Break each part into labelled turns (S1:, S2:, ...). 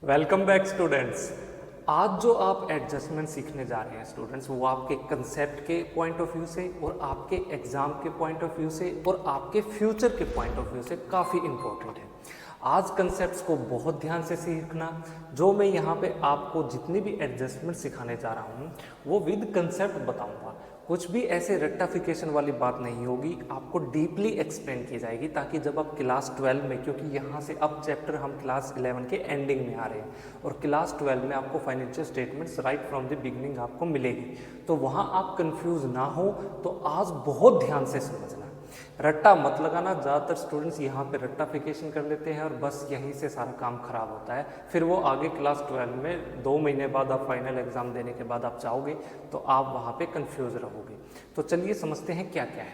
S1: Welcome back students. आज जो आप एडजस्टमेंट सीखने जा रहे हैं स्टूडेंट्स, वो आपके कंसेप्ट के पॉइंट ऑफ व्यू से और आपके एग्जाम के पॉइंट ऑफ व्यू से और आपके फ्यूचर के पॉइंट ऑफ व्यू से काफ़ी इंपॉर्टेंट है। आज कंसेप्ट्स को बहुत ध्यान से सीखना। जो मैं यहाँ पे आपको जितनी भी एडजस्टमेंट सिखाने जा रहा हूँ वो विद कंसेप्ट बताऊँगा। कुछ भी ऐसे रेक्टाफिकेशन वाली बात नहीं होगी, आपको डीपली एक्सप्लेन की जाएगी ताकि जब आप क्लास 12 में, क्योंकि यहाँ से अब चैप्टर हम क्लास 11 के एंडिंग में आ रहे हैं और क्लास 12 में आपको financial statements right from the beginning आपको मिलेगी, तो वहाँ आप कंफ्यूज ना हो। तो आज बहुत ध्यान से समझना, रट्टा मत लगाना। ज़्यादातर स्टूडेंट्स यहाँ पे रट्टाफिकेशन कर लेते हैं और बस यहीं से सारा काम खराब होता है। फिर वो आगे क्लास 12 में 2 महीने बाद आप फाइनल एग्जाम देने के बाद आप जाओगे तो आप वहाँ पे कंफ्यूज रहोगे। तो चलिए समझते हैं क्या क्या है।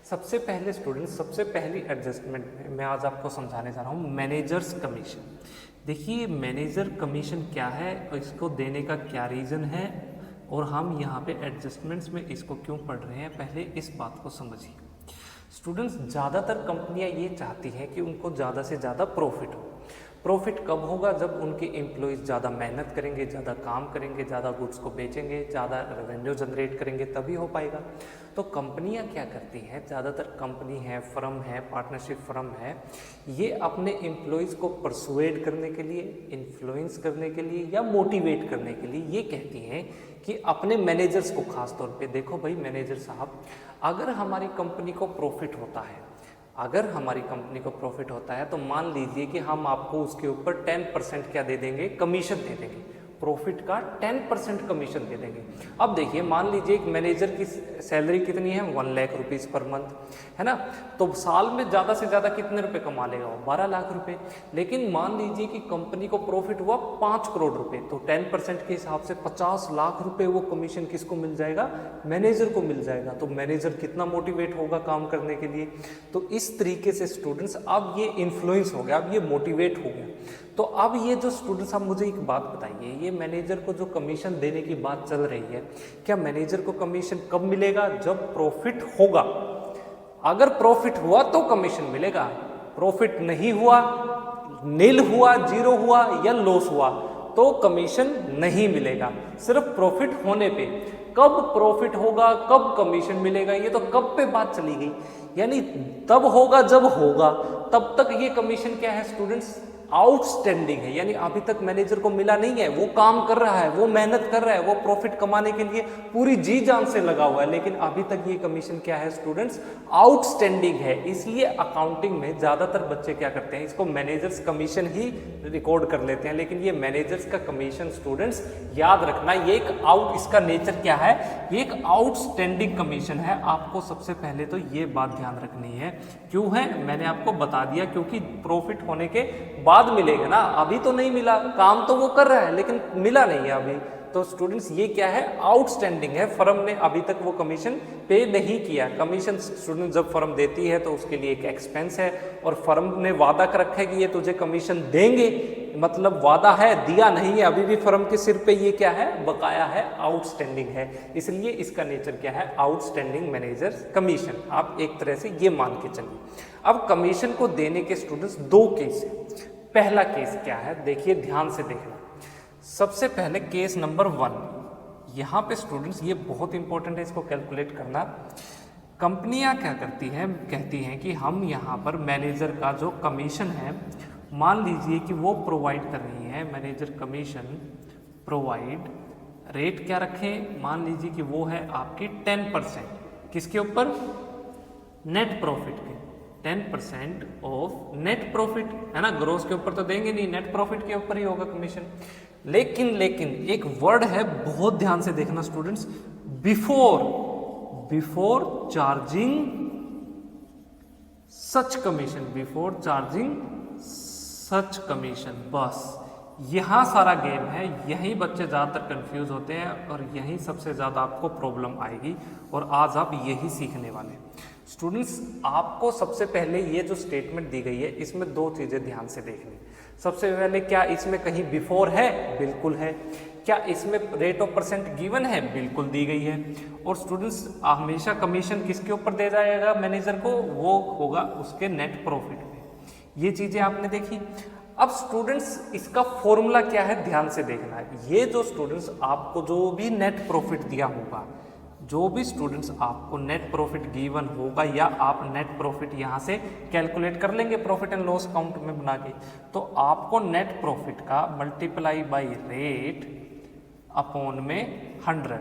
S1: सबसे पहले स्टूडेंट्स, सबसे पहली एडजस्टमेंट में मैं आज आपको समझाने जा रहा हूँ मैनेजर्स कमीशन। देखिए मैनेजर कमीशन क्या है और इसको देने का क्या रीज़न है और हम यहाँ पे एडजस्टमेंट्स में इसको क्यों पढ़ रहे हैं, पहले इस बात को समझिए। स्टूडेंट्स, ज़्यादातर कंपनियां ये चाहती हैं कि उनको ज़्यादा से ज़्यादा प्रॉफिट हो। प्रॉफिट कब होगा? जब उनके एम्प्लॉयज़ ज़्यादा मेहनत करेंगे, ज़्यादा काम करेंगे, ज़्यादा गुड्स को बेचेंगे, ज़्यादा रेवेन्यू जनरेट करेंगे, तभी हो पाएगा। तो कंपनियां क्या करती हैं, ज़्यादातर कंपनी है, फर्म है, पार्टनरशिप फर्म है, ये अपने एम्प्लॉयज़ को परसुएड करने के लिए, इन्फ्लुएंस करने के लिए या मोटिवेट करने के लिए ये कहती हैं कि अपने मैनेजर्स को खास तौर पे, देखो भाई मैनेजर साहब, अगर हमारी कंपनी को प्रॉफिट होता है, अगर हमारी कंपनी को प्रॉफिट होता है तो मान लीजिए कि हम आपको उसके ऊपर 10% क्या दे देंगे, कमीशन दे देंगे, प्रॉफिट का 10% कमीशन दे देंगे। अब देखिए मान लीजिए एक मैनेजर की सैलरी कितनी है, 1 लाख रुपीज़ पर मंथ, है ना। तो साल में ज़्यादा से ज़्यादा कितने रुपए कमा लेगा वो? 12 लाख रुपए। लेकिन मान लीजिए कि कंपनी को प्रॉफिट हुआ 5 करोड़ रुपए, तो 10% के हिसाब से 50 लाख रुपए वो कमीशन किसको मिल जाएगा? मैनेजर को मिल जाएगा। तो मैनेजर कितना मोटिवेट होगा काम करने के लिए। तो इस तरीके से स्टूडेंट्स अब ये इन्फ्लुएंस हो गया, अब ये मोटिवेट हो गया। तो अब ये जो स्टूडेंट्स, आप मुझे एक बात बताइए, ये मैनेजर को जो कमीशन देने की बात चल रही है, क्या मैनेजर को कमीशन कब मिलेगा? जब प्रॉफिट होगा। अगर प्रॉफिट हुआ तो कमीशन मिलेगा, प्रॉफिट नहीं हुआ, नील हुआ, जीरो हुआ या लॉस हुआ तो कमीशन नहीं मिलेगा। सिर्फ प्रॉफिट होने पे, कब प्रॉफिट होगा, कब कमीशन मिलेगा, ये तो कब पे बात चली गई। यानी तब होगा जब होगा, तब तक ये कमीशन क्या है स्टूडेंट्स? आउटस्टैंडिंग है। यानी अभी तक मैनेजर को मिला नहीं है, वो काम कर रहा है, वो मेहनत कर रहा है, वो प्रॉफिट कमाने के लिए पूरी जी जान से लगा हुआ है, लेकिन अभी तक ये कमीशन क्या है स्टूडेंट्स? आउटस्टैंडिंग है। इसलिए अकाउंटिंग में ज्यादातर बच्चे क्या करते हैं, इसको मैनेजर्स कमीशन ही रिकॉर्ड कर लेते हैं, लेकिन ये मैनेजर्स का कमीशन स्टूडेंट्स याद रखना, ये एक इसका नेचर क्या है, ये एक आउटस्टैंडिंग कमीशन है। आपको सबसे पहले तो ये बात ध्यान रखनी है। क्यों है? मैंने आपको बता दिया, क्योंकि प्रॉफिट होने के बाद मिलेगा ना, अभी तो नहीं मिला, काम तो वो कर रहा है लेकिन मिला नहीं है अभी। तो स्टूडेंट्स ये क्या है? आउटस्टैंडिंग है। फर्म ने अभी तक वो कमीशन पे नहीं किया। कमीशन स्टूडेंट जब फर्म देती है तो उसके लिए एक एक्सपेंस है और फर्म ने वादा कर रखा है कि ये तुझे कमीशन देंगे, मतलब वादा है, दिया नहीं है, अभी भी फर्म के सिर पे ये क्या है? बकाया है, आउटस्टैंडिंग है। इसलिए इसका नेचर क्या है? Outstanding manager commission. आप एक तरह से ये मान के चलिए। अब कमीशन को देने के स्टूडेंट्स 2 केस है। पहला केस क्या है, देखिए ध्यान से देखना। सबसे पहले केस नंबर 1, यहाँ पे स्टूडेंट्स ये बहुत इंपॉर्टेंट है, इसको कैलकुलेट करना। कंपनियां क्या करती हैं, कहती हैं कि हम यहाँ पर मैनेजर का जो कमीशन है, मान लीजिए कि वो प्रोवाइड कर रही है, मैनेजर कमीशन प्रोवाइड रेट क्या रखें, मान लीजिए कि वो है आपकी 10%। किसके ऊपर? नेट प्रॉफिट के 10% ऑफ नेट प्रॉफिट, है ना। ग्रोस के ऊपर तो देंगे नहीं, नेट प्रॉफिट के ऊपर ही होगा कमीशन। लेकिन एक वर्ड है, बहुत ध्यान से देखना स्टूडेंट्स, बिफोर चार्जिंग सच कमीशन, बिफोर चार्जिंग सच कमीशन। बस यहाँ सारा गेम है, यही बच्चे ज़्यादातर कंफ्यूज होते हैं और यही सबसे ज़्यादा आपको प्रॉब्लम आएगी और आज आप यही सीखने वाले हैं। स्टूडेंट्स, आपको सबसे पहले ये जो स्टेटमेंट दी गई है, इसमें 2 चीज़ें ध्यान से देखनी। सबसे पहले, क्या इसमें कहीं बिफोर है? बिल्कुल है। क्या इसमें रेट ऑफ परसेंट गिवन है? बिल्कुल दी गई है। और स्टूडेंट्स, हमेशा कमीशन किसके ऊपर दे जाएगा मैनेजर को? वो होगा उसके नेट प्रॉफिट पे। ये चीज़ें आपने देखी। अब स्टूडेंट्स इसका फॉर्मूला क्या है ध्यान से देखना है। ये जो स्टूडेंट्स आपको जो भी नेट प्रॉफिट दिया होगा, जो भी स्टूडेंट्स आपको नेट प्रॉफिट गिवन होगा या आप नेट प्रॉफिट यहाँ से कैलकुलेट कर लेंगे प्रॉफिट एंड लॉस अकाउंट में बना के, तो आपको नेट प्रॉफिट का मल्टीप्लाई बाई रेट अपॉन में 100,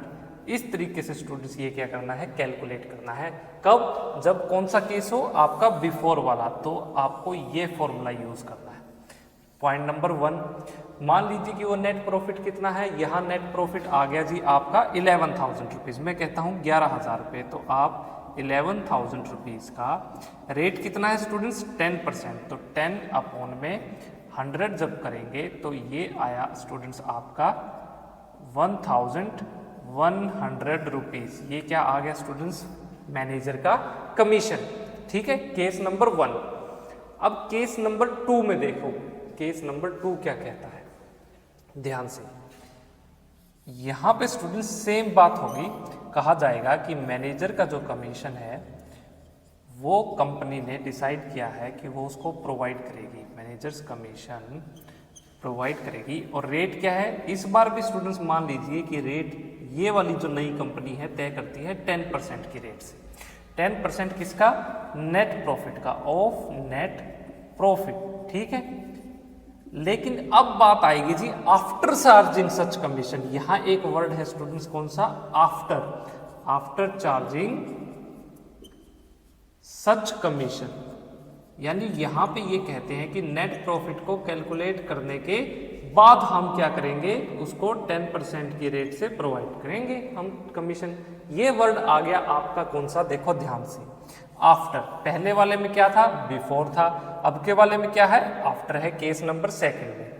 S1: इस तरीके से स्टूडेंट्स ये क्या करना है, कैलकुलेट करना है। कब? जब कौन सा केस हो आपका, बिफोर वाला, तो आपको ये फॉर्मूला यूज करना है। पॉइंट नंबर 1, मान लीजिए कि वो नेट प्रॉफिट कितना है, यहाँ नेट प्रॉफिट आ गया जी आपका 11,000 रुपीज़, मैं कहता हूँ 11,000 रुपये, तो आप 11,000 रुपीज़ का रेट कितना है स्टूडेंट्स, 10%, तो 10 अपॉन में 100 जब करेंगे तो ये आया स्टूडेंट्स आपका 1,100 रुपीज़। ये क्या आ गया स्टूडेंट्स, मैनेजर का कमीशन। ठीक है, केस नंबर 1। अब केस नंबर 2 में देखो, केस नंबर 2 क्या कहता है, ध्यान से। यहां पे स्टूडेंट्स सेम बात होगी, कहा जाएगा कि मैनेजर का जो कमीशन है वो कंपनी ने डिसाइड किया है कि वो उसको प्रोवाइड करेगी, मैनेजर्स कमीशन प्रोवाइड करेगी। और रेट क्या है, इस बार भी स्टूडेंट्स मान लीजिए कि रेट ये वाली जो नई कंपनी है तय करती है 10% की रेट से। 10% किसका, नेट प्रॉफिट का, ऑफ नेट प्रॉफिट। ठीक है, लेकिन अब बात आएगी जी आफ्टर चार्जिंग सच कमीशन। यहां एक वर्ड है स्टूडेंट्स, कौन सा, आफ्टर, आफ्टर चार्जिंग सच कमीशन। यानी यहां पे ये कहते हैं कि नेट प्रॉफिट को कैलकुलेट करने के बाद हम क्या करेंगे, उसको 10% की रेट से प्रोवाइड करेंगे हम कमीशन। ये वर्ड आ गया आपका कौन सा, देखो ध्यान से, आफ्टर। पहले वाले में क्या था, बिफोर था, अब के वाले में क्या है, आफ्टर है। केस नंबर 2 में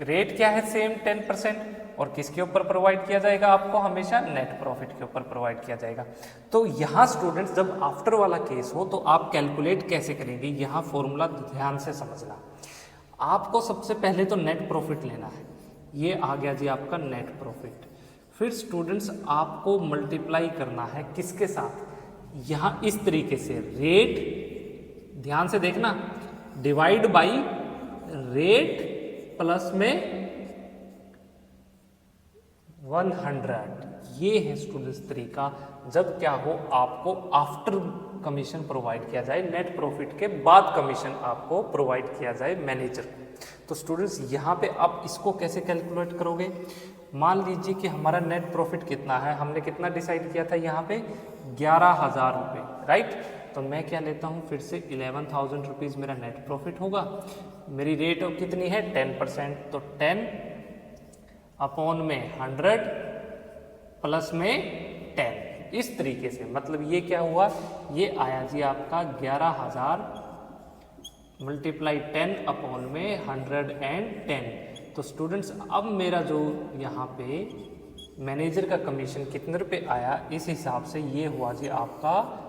S1: रेट क्या है, सेम 10%, और किसके ऊपर प्रोवाइड किया जाएगा आपको, हमेशा नेट प्रॉफिट के ऊपर प्रोवाइड किया जाएगा। तो यहाँ स्टूडेंट्स जब आफ्टर वाला केस हो तो आप कैलकुलेट कैसे करेंगे, यहाँ फॉर्मूला ध्यान से समझना। आपको सबसे पहले तो नेट प्रॉफिट लेना है, ये आ गया जी आपका नेट प्रॉफिट। फिर स्टूडेंट्स आपको मल्टीप्लाई करना है किसके साथ, यहाँ इस तरीके से, रेट, ध्यान से देखना, डिवाइड बाई रेट प्लस में 100। ये है स्टूडेंट्स तरीका, जब क्या हो, आपको आफ्टर कमीशन प्रोवाइड किया जाए, नेट प्रॉफिट के बाद कमीशन आपको प्रोवाइड किया जाए मैनेजर को। तो स्टूडेंट्स यहाँ पे आप इसको कैसे कैलकुलेट करोगे, मान लीजिए कि हमारा नेट प्रॉफिट कितना है, हमने कितना डिसाइड किया था यहाँ पे 11,000 रुपये, राइट। तो मैं क्या लेता हूँ फिर से, 11,000 रुपीज़ मेरा नेट प्रॉफिट होगा, मेरी रेट कितनी है 10%, तो 10 अपॉन में 100 प्लस में 10, इस तरीके से। मतलब ये क्या हुआ, ये आया जी आपका 11,000 मल्टीप्लाई 10 अपॉन में 110। तो स्टूडेंट्स अब मेरा जो यहाँ पे मैनेजर का कमीशन कितने रुपए आया, इस हिसाब से ये हुआ जी आपका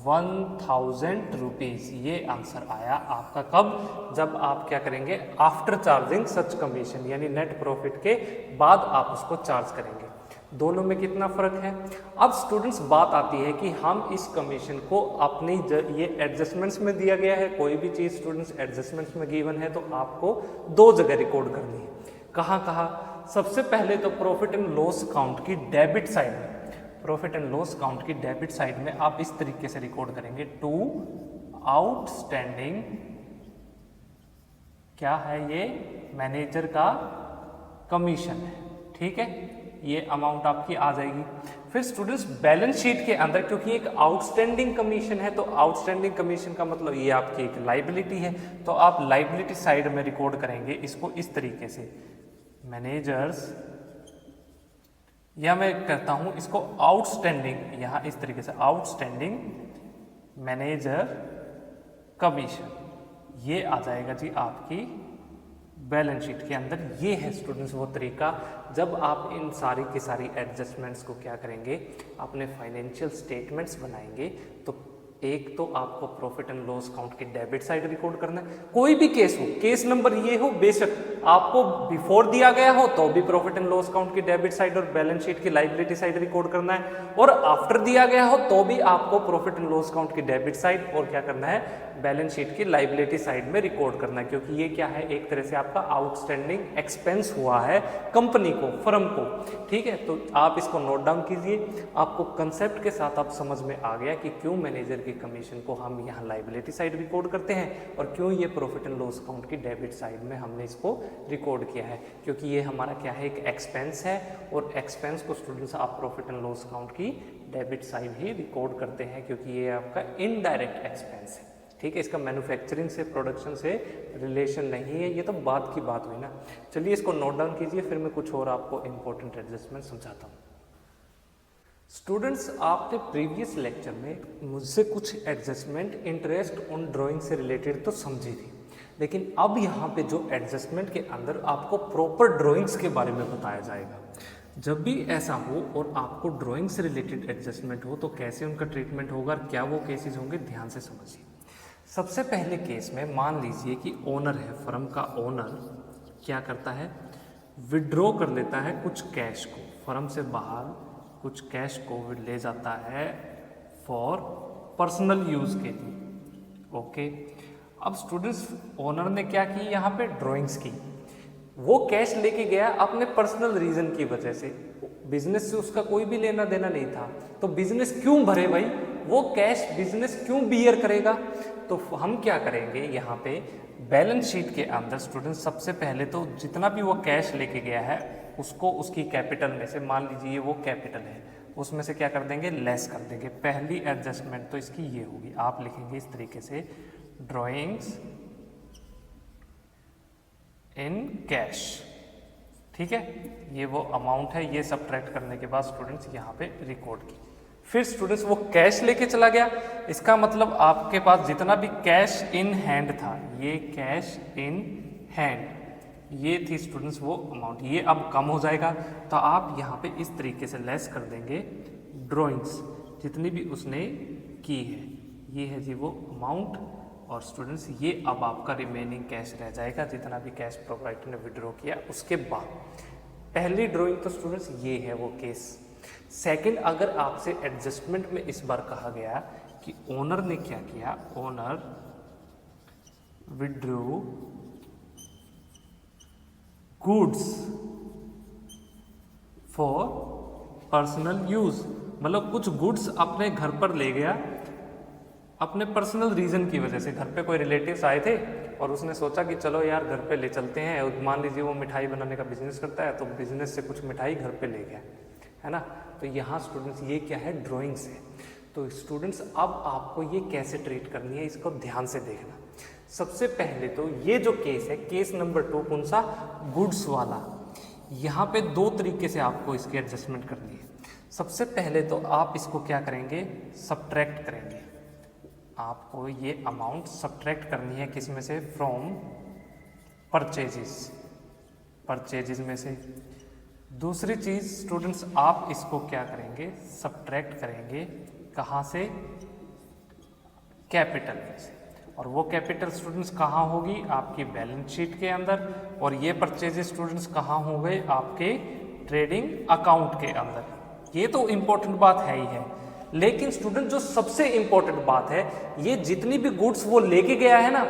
S1: 1,000 रुपीज़। ये आंसर आया आपका कब, जब आप क्या करेंगे, आफ्टर चार्जिंग सच कमीशन, यानी नेट प्रॉफिट के बाद आप उसको चार्ज करेंगे। दोनों में कितना फर्क है। अब स्टूडेंट्स बात आती है कि हम इस कमीशन को अपनी ये एडजस्टमेंट्स में दिया गया है, कोई भी चीज़ स्टूडेंट्स एडजस्टमेंट्स में गिवन है तो आपको 2 जगह रिकॉर्ड करनी है। कहाँ कहाँ, सबसे पहले तो प्रॉफिट एंड लॉस अकाउंट की डेबिट साइड में, प्रॉफिट एंड लॉस अकाउंट की डेबिट साइड में आप इस तरीके से रिकॉर्ड करेंगे, टू आउटस्टैंडिंग, क्या है ये, मैनेजर का कमीशन है। ठीक है, ये अमाउंट आपकी आ जाएगी। फिर स्टूडेंट्स बैलेंस शीट के अंदर, क्योंकि एक आउटस्टैंडिंग कमीशन है तो आउटस्टैंडिंग कमीशन का मतलब ये आपकी एक लाइबिलिटी है, तो आप लाइबिलिटी साइड में रिकॉर्ड करेंगे इसको इस तरीके से, मैनेजर्स, या मैं करता हूं इसको आउटस्टैंडिंग, यहां इस तरीके से आउटस्टैंडिंग मैनेजर कमीशन, ये आ जाएगा जी आपकी बैलेंस शीट के अंदर। ये है स्टूडेंट्स वो तरीका, जब आप इन सारी की सारी एडजस्टमेंट्स को क्या करेंगे, अपने फाइनेंशियल स्टेटमेंट्स बनाएंगे तो एक तो आपको प्रॉफिट एंड लॉस अकाउंट की डेबिट साइड रिकॉर्ड करना है, कोई भी केस हो, केस नंबर ये हो, बेशक आपको बिफोर दिया गया हो तो भी प्रॉफिट एंड लॉस अकाउंट की डेबिट साइड और बैलेंस शीट की लायबिलिटी साइड रिकॉर्ड करना है, और आफ्टर दिया गया हो तो भी आपको प्रॉफिट एंड लॉस अकाउंट की डेबिट साइड और क्या करना है, बैलेंस शीट की लायबिलिटी साइड में रिकॉर्ड करना है, क्योंकि ये क्या है, एक तरह से आपका आउटस्टैंडिंग एक्सपेंस हुआ है कंपनी को, फर्म को। ठीक है, तो आप इसको नोट डाउन कीजिए। आपको कंसेप्ट के साथ आप समझ में आ गया कि क्यों मैनेजर की कमीशन को हम यहाँ लायबिलिटी साइड रिकॉर्ड करते हैं और क्यों ये प्रॉफिट एंड लॉस अकाउंट की डेबिट साइड में हमने इसको रिकॉर्ड किया है, क्योंकि ये हमारा क्या है, एक एक्सपेंस है, और एक्सपेंस को स्टूडेंट्स आप प्रॉफिट एंड लॉस अकाउंट की डेबिट साइड ही रिकॉर्ड करते हैं, क्योंकि ये आपका इनडायरेक्ट एक्सपेंस है। ठीक है, इसका मैन्युफैक्चरिंग से, प्रोडक्शन से रिलेशन नहीं है, ये तो बाद की बात हुई ना। चलिए इसको नोट डाउन कीजिए, फिर मैं कुछ और आपको इंपॉर्टेंट एडजस्टमेंट समझाता हूँ। स्टूडेंट्स, आपने प्रीवियस लेक्चर में मुझसे कुछ एडजस्टमेंट इंटरेस्ट ऑन ड्राइंग से रिलेटेड तो समझी थी, लेकिन अब यहाँ पे जो एडजस्टमेंट के अंदर आपको प्रॉपर ड्राइंग्स के बारे में बताया जाएगा। जब भी ऐसा हो और आपको ड्राइंग से रिलेटेड एडजस्टमेंट हो तो कैसे उनका ट्रीटमेंट होगा, क्या वो केसेस होंगे, ध्यान से समझिए। सबसे पहले केस में मान लीजिए कि ओनर है, फर्म का ओनर क्या करता है, विड्रॉ कर लेता है कुछ कैश को, फर्म से बाहर कुछ कैश को ले जाता है फॉर पर्सनल यूज़ के लिए। ओके, अब स्टूडेंट्स ओनर ने क्या की, यहाँ पे ड्राइंग्स की, वो कैश लेके गया अपने पर्सनल रीजन की वजह से, बिजनेस से उसका कोई भी लेना देना नहीं था, तो बिजनेस क्यों भरे भाई, वो कैश बिजनेस क्यों बियर करेगा। तो हम क्या करेंगे, यहाँ पे बैलेंस शीट के अंदर स्टूडेंट्स सबसे पहले तो जितना भी वो कैश लेके गया है उसको उसकी कैपिटल में से, मान लीजिए वो कैपिटल है, उसमें से क्या कर देंगे, लेस कर देंगे। पहली एडजस्टमेंट तो इसकी ये होगी, आप लिखेंगे इस तरीके से, ड्राइंग्स इन कैश। ठीक है, ये वो अमाउंट है, ये सब्ट्रैक्ट करने के बाद स्टूडेंट्स यहाँ पे रिकॉर्ड की। फिर स्टूडेंट्स वो कैश लेके चला गया, इसका मतलब आपके पास जितना भी कैश इन हैंड था, ये कैश इन हैंड, ये थी स्टूडेंट्स वो अमाउंट, ये अब कम हो जाएगा, तो आप यहाँ पे इस तरीके से लेस कर देंगे ड्राइंग्स जितनी भी उसने की है, ये है जी वो अमाउंट, और स्टूडेंट्स ये अब आपका रिमेनिंग कैश रह जाएगा जितना भी कैश प्रोप्राइटर ने विड्रॉ किया उसके बाद। पहली ड्राइंग तो स्टूडेंट्स ये है वो केस। सेकंड, अगर आपसे एडजस्टमेंट में इस बार कहा गया कि ओनर ने क्या किया, owner withdraw goods for personal use, मतलब कुछ गुड्स अपने घर पर ले गया अपने पर्सनल रीजन की वजह से। घर पे कोई रिलेटिव्स आए थे और उसने सोचा कि चलो यार घर पे ले चलते हैं, मान लीजिए वो मिठाई बनाने का बिजनेस करता है, तो बिजनेस से कुछ मिठाई घर पे ले गया, है ना। तो यहाँ स्टूडेंट्स ये क्या है, ड्राइंग्स है। तो स्टूडेंट्स अब आपको ये कैसे ट्रीट करनी है, इसको ध्यान से देखना। सबसे पहले तो ये जो केस है, केस नंबर 2, कौन सा, गुड्स वाला, यहाँ पे दो तरीके से आपको इसकी एडजस्टमेंट करनी है। सबसे पहले तो आप इसको क्या करेंगे, सब्ट्रैक्ट करेंगे, आपको ये अमाउंट सब्ट्रैक्ट करनी है किस में से, फ्रॉम परचेजेस में से। दूसरी चीज़ स्टूडेंट्स, आप इसको क्या करेंगे, सब्ट्रैक्ट करेंगे कहाँ से, कैपिटल में से, और वो कैपिटल स्टूडेंट्स कहाँ होगी, आपकी बैलेंस शीट के अंदर, और ये परचेजेस स्टूडेंट्स कहाँ हो गए, आपके ट्रेडिंग अकाउंट के अंदर। ये तो इम्पोर्टेंट बात है ही है, लेकिन स्टूडेंट जो सबसे इंपॉर्टेंट बात है, ये जितनी भी गुड्स वो लेके गया है ना,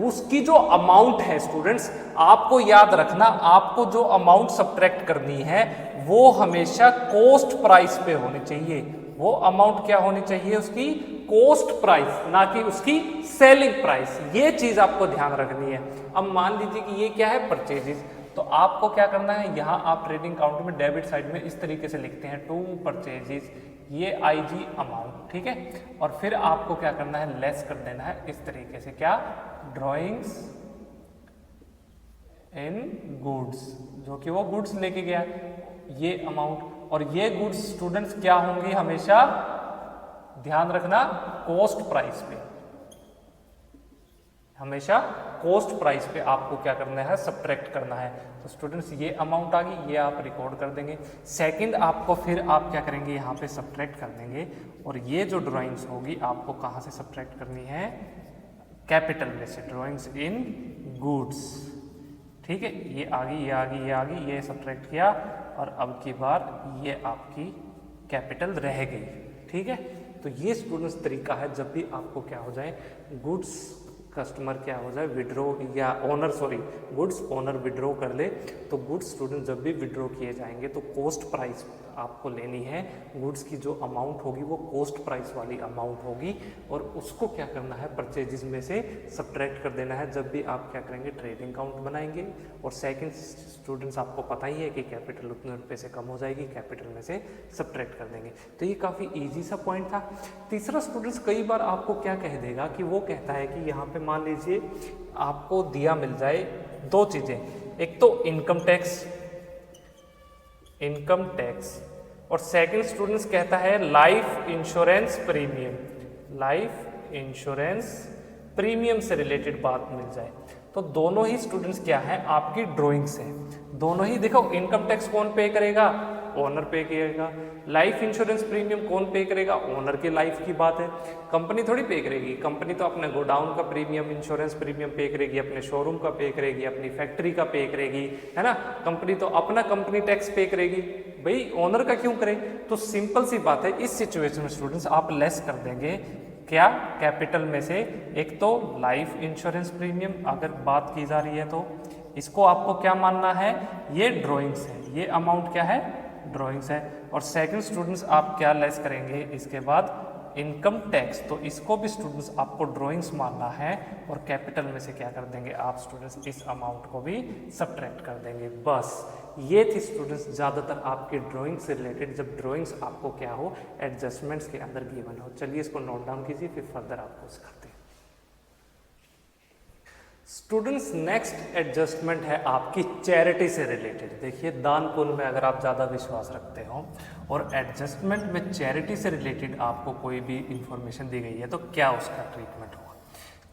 S1: उसकी जो अमाउंट है स्टूडेंट्स, आपको याद रखना, आपको जो अमाउंट सब्ट्रैक्ट करनी है वो हमेशा कॉस्ट प्राइस पे होनी चाहिए। वो अमाउंट क्या होनी चाहिए, उसकी कॉस्ट प्राइस, ना कि उसकी सेलिंग प्राइस। ये चीज आपको ध्यान रखनी है। अब मान लीजिए कि ये क्या है, परचेजेस, तो आपको क्या करना है, यहाँ आप ट्रेडिंग अकाउंट में डेबिट साइड में इस तरीके से लिखते हैं, टू परचेजेस, ये आईजी अमाउंट, ठीक है। और फिर आपको क्या करना है, लेस कर देना है इस तरीके से, क्या, ड्राइंग्स इन गुड्स, जो कि वो गुड्स लेके गया, ये अमाउंट, और ये गुड्स स्टूडेंट्स क्या होंगी, हमेशा ध्यान रखना, कॉस्ट प्राइस पे, हमेशा कॉस्ट प्राइस पे आपको क्या करना है, सब्ट्रैक्ट करना है। तो स्टूडेंट्स ये अमाउंट आ गई, ये आप रिकॉर्ड कर देंगे। सेकंड आपको फिर आप क्या करेंगे, यहाँ पे सब्ट्रैक्ट कर देंगे और ये जो ड्राइंग्स होगी आपको कहाँ से सब्ट्रैक्ट करनी है, कैपिटल में से, ड्राइंग्स इन गुड्स। ठीक है, ये आ गई, ये आ गई, ये आ गई, ये सब्ट्रैक्ट किया और अब की बार ये आपकी कैपिटल रह गई। ठीक है, तो ये स्टूडेंट्स तरीका है जब भी आपको क्या हो जाए, गुड्स कस्टमर क्या हो जाए विड्रॉ या owner, sorry goods owner withdraw कर ले, तो गुड्स स्टूडेंट जब भी विड्रॉ किए जाएंगे तो कॉस्ट प्राइस आपको लेनी है। गुड्स की जो अमाउंट होगी वो कॉस्ट प्राइस वाली अमाउंट होगी और उसको क्या करना है, परचेजेस में से सब्ट्रैक्ट कर देना है जब भी आप क्या करेंगे, ट्रेडिंग काउंट बनाएंगे। और सेकंड स्टूडेंट्स आपको पता ही है कि कैपिटल उतने रुपये से कम हो जाएगी, कैपिटल में से सब्ट्रैक्ट कर देंगे। तो ये काफ़ी ईजी सा पॉइंट था। तीसरा स्टूडेंट्स कई बार आपको क्या कह देगा कि वो कहता है कि यहाँ पे मान लीजिए आपको दिया मिल जाए दो चीज़ें, एक तो इनकम टैक्स और सेकंड स्टूडेंट्स कहता है लाइफ इंश्योरेंस प्रीमियम से रिलेटेड बात मिल जाए। तो दोनों ही स्टूडेंट्स क्या है, आपकी ड्राइंग्स है। दोनों ही देखो, इनकम टैक्स कौन पे करेगा, ओनर पे करेगा। लाइफ इंश्योरेंस प्रीमियम कौन पे करेगा, ओनर के लाइफ की बात है, कंपनी थोड़ी पे करेगी। कंपनी तो अपने गोडाउन का प्रीमियम, इंश्योरेंस प्रीमियम पे करेगी, अपने शोरूम का पे करेगी, अपनी फैक्ट्री का पे करेगी, है ना। कंपनी तो अपना कंपनी टैक्स पे करेगी, भाई ओनर का क्यों करे। तो सिंपल सी बात है, इस सिचुएशन में स्टूडेंट्स आप लेस कर देंगे क्या, कैपिटल में से। एक तो लाइफ इंश्योरेंस प्रीमियम अगर बात की जा रही है तो इसको आपको क्या मानना है, ये ड्राइंग्स है, ये अमाउंट क्या है, ड्राइंग्स है। और सेकंड स्टूडेंट्स आप क्या लेस करेंगे इसके बाद, इनकम टैक्स। तो इसको भी स्टूडेंट्स आपको ड्राइंग्स मानना है और कैपिटल में से क्या कर देंगे आप स्टूडेंट्स, इस अमाउंट को भी सब्ट्रैक्ट कर देंगे। बस ये थी स्टूडेंट्स ज़्यादातर आपके ड्राइंग से रिलेटेड, जब ड्राइंग्स आपको क्या हो, एडजस्टमेंट्स के अंदर गिवन हो। चलिए इसको नोट डाउन कीजिए, फिर फर्दर आपको सिखाते हैं। स्टूडेंट्स नेक्स्ट एडजस्टमेंट है आपकी चैरिटी से रिलेटेड। देखिए दान पुण्य में अगर आप ज़्यादा विश्वास रखते हो और एडजस्टमेंट में चैरिटी से रिलेटेड आपको कोई भी इंफॉर्मेशन दी गई है तो क्या उसका ट्रीटमेंट होगा।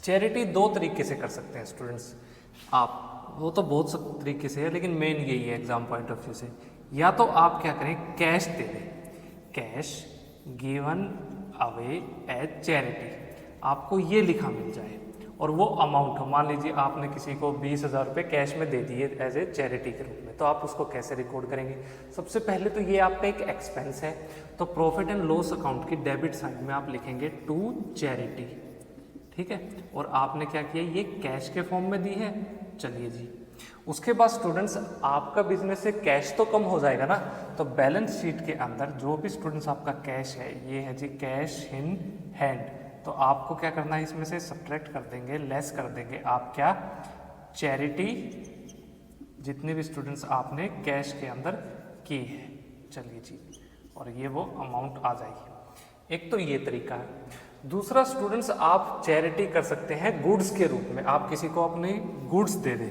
S1: चैरिटी दो तरीके से कर सकते हैं स्टूडेंट्स आप, वो तो बहुत सब तरीके से है लेकिन मेन यही है एग्जाम पॉइंट ऑफ व्यू से। या तो आप क्या करें, कैश दे दें, cash given away as charity, आपको ये लिखा मिल जाए और वो अमाउंट हो, मान लीजिए आपने किसी को 20,000 रुपये कैश में दे दिए एज ए चैरिटी के रूप में, तो आप उसको कैसे रिकॉर्ड करेंगे। सबसे पहले तो ये आपका एक एक्सपेंस है, तो प्रॉफिट एंड लॉस अकाउंट की डेबिट साइड में आप लिखेंगे टू चैरिटी। ठीक है, और आपने क्या किया, ये कैश के फॉर्म में दी है। चलिए जी, उसके बाद स्टूडेंट्स आपका बिजनेस से कैश तो कम हो जाएगा ना, तो बैलेंस शीट के अंदर जो भी स्टूडेंट्स आपका कैश है, ये है जी कैश इन हैंड, तो आपको क्या करना है, इसमें से सब्ट्रैक्ट कर देंगे, लेस कर देंगे आप क्या, चैरिटी, जितने भी स्टूडेंट्स आपने कैश के अंदर की है। चलिए जी, और ये वो अमाउंट आ जाएगी। एक तो ये तरीका है। दूसरा स्टूडेंट्स आप चैरिटी कर सकते हैं गुड्स के रूप में, आप किसी को अपने गुड्स दे दें।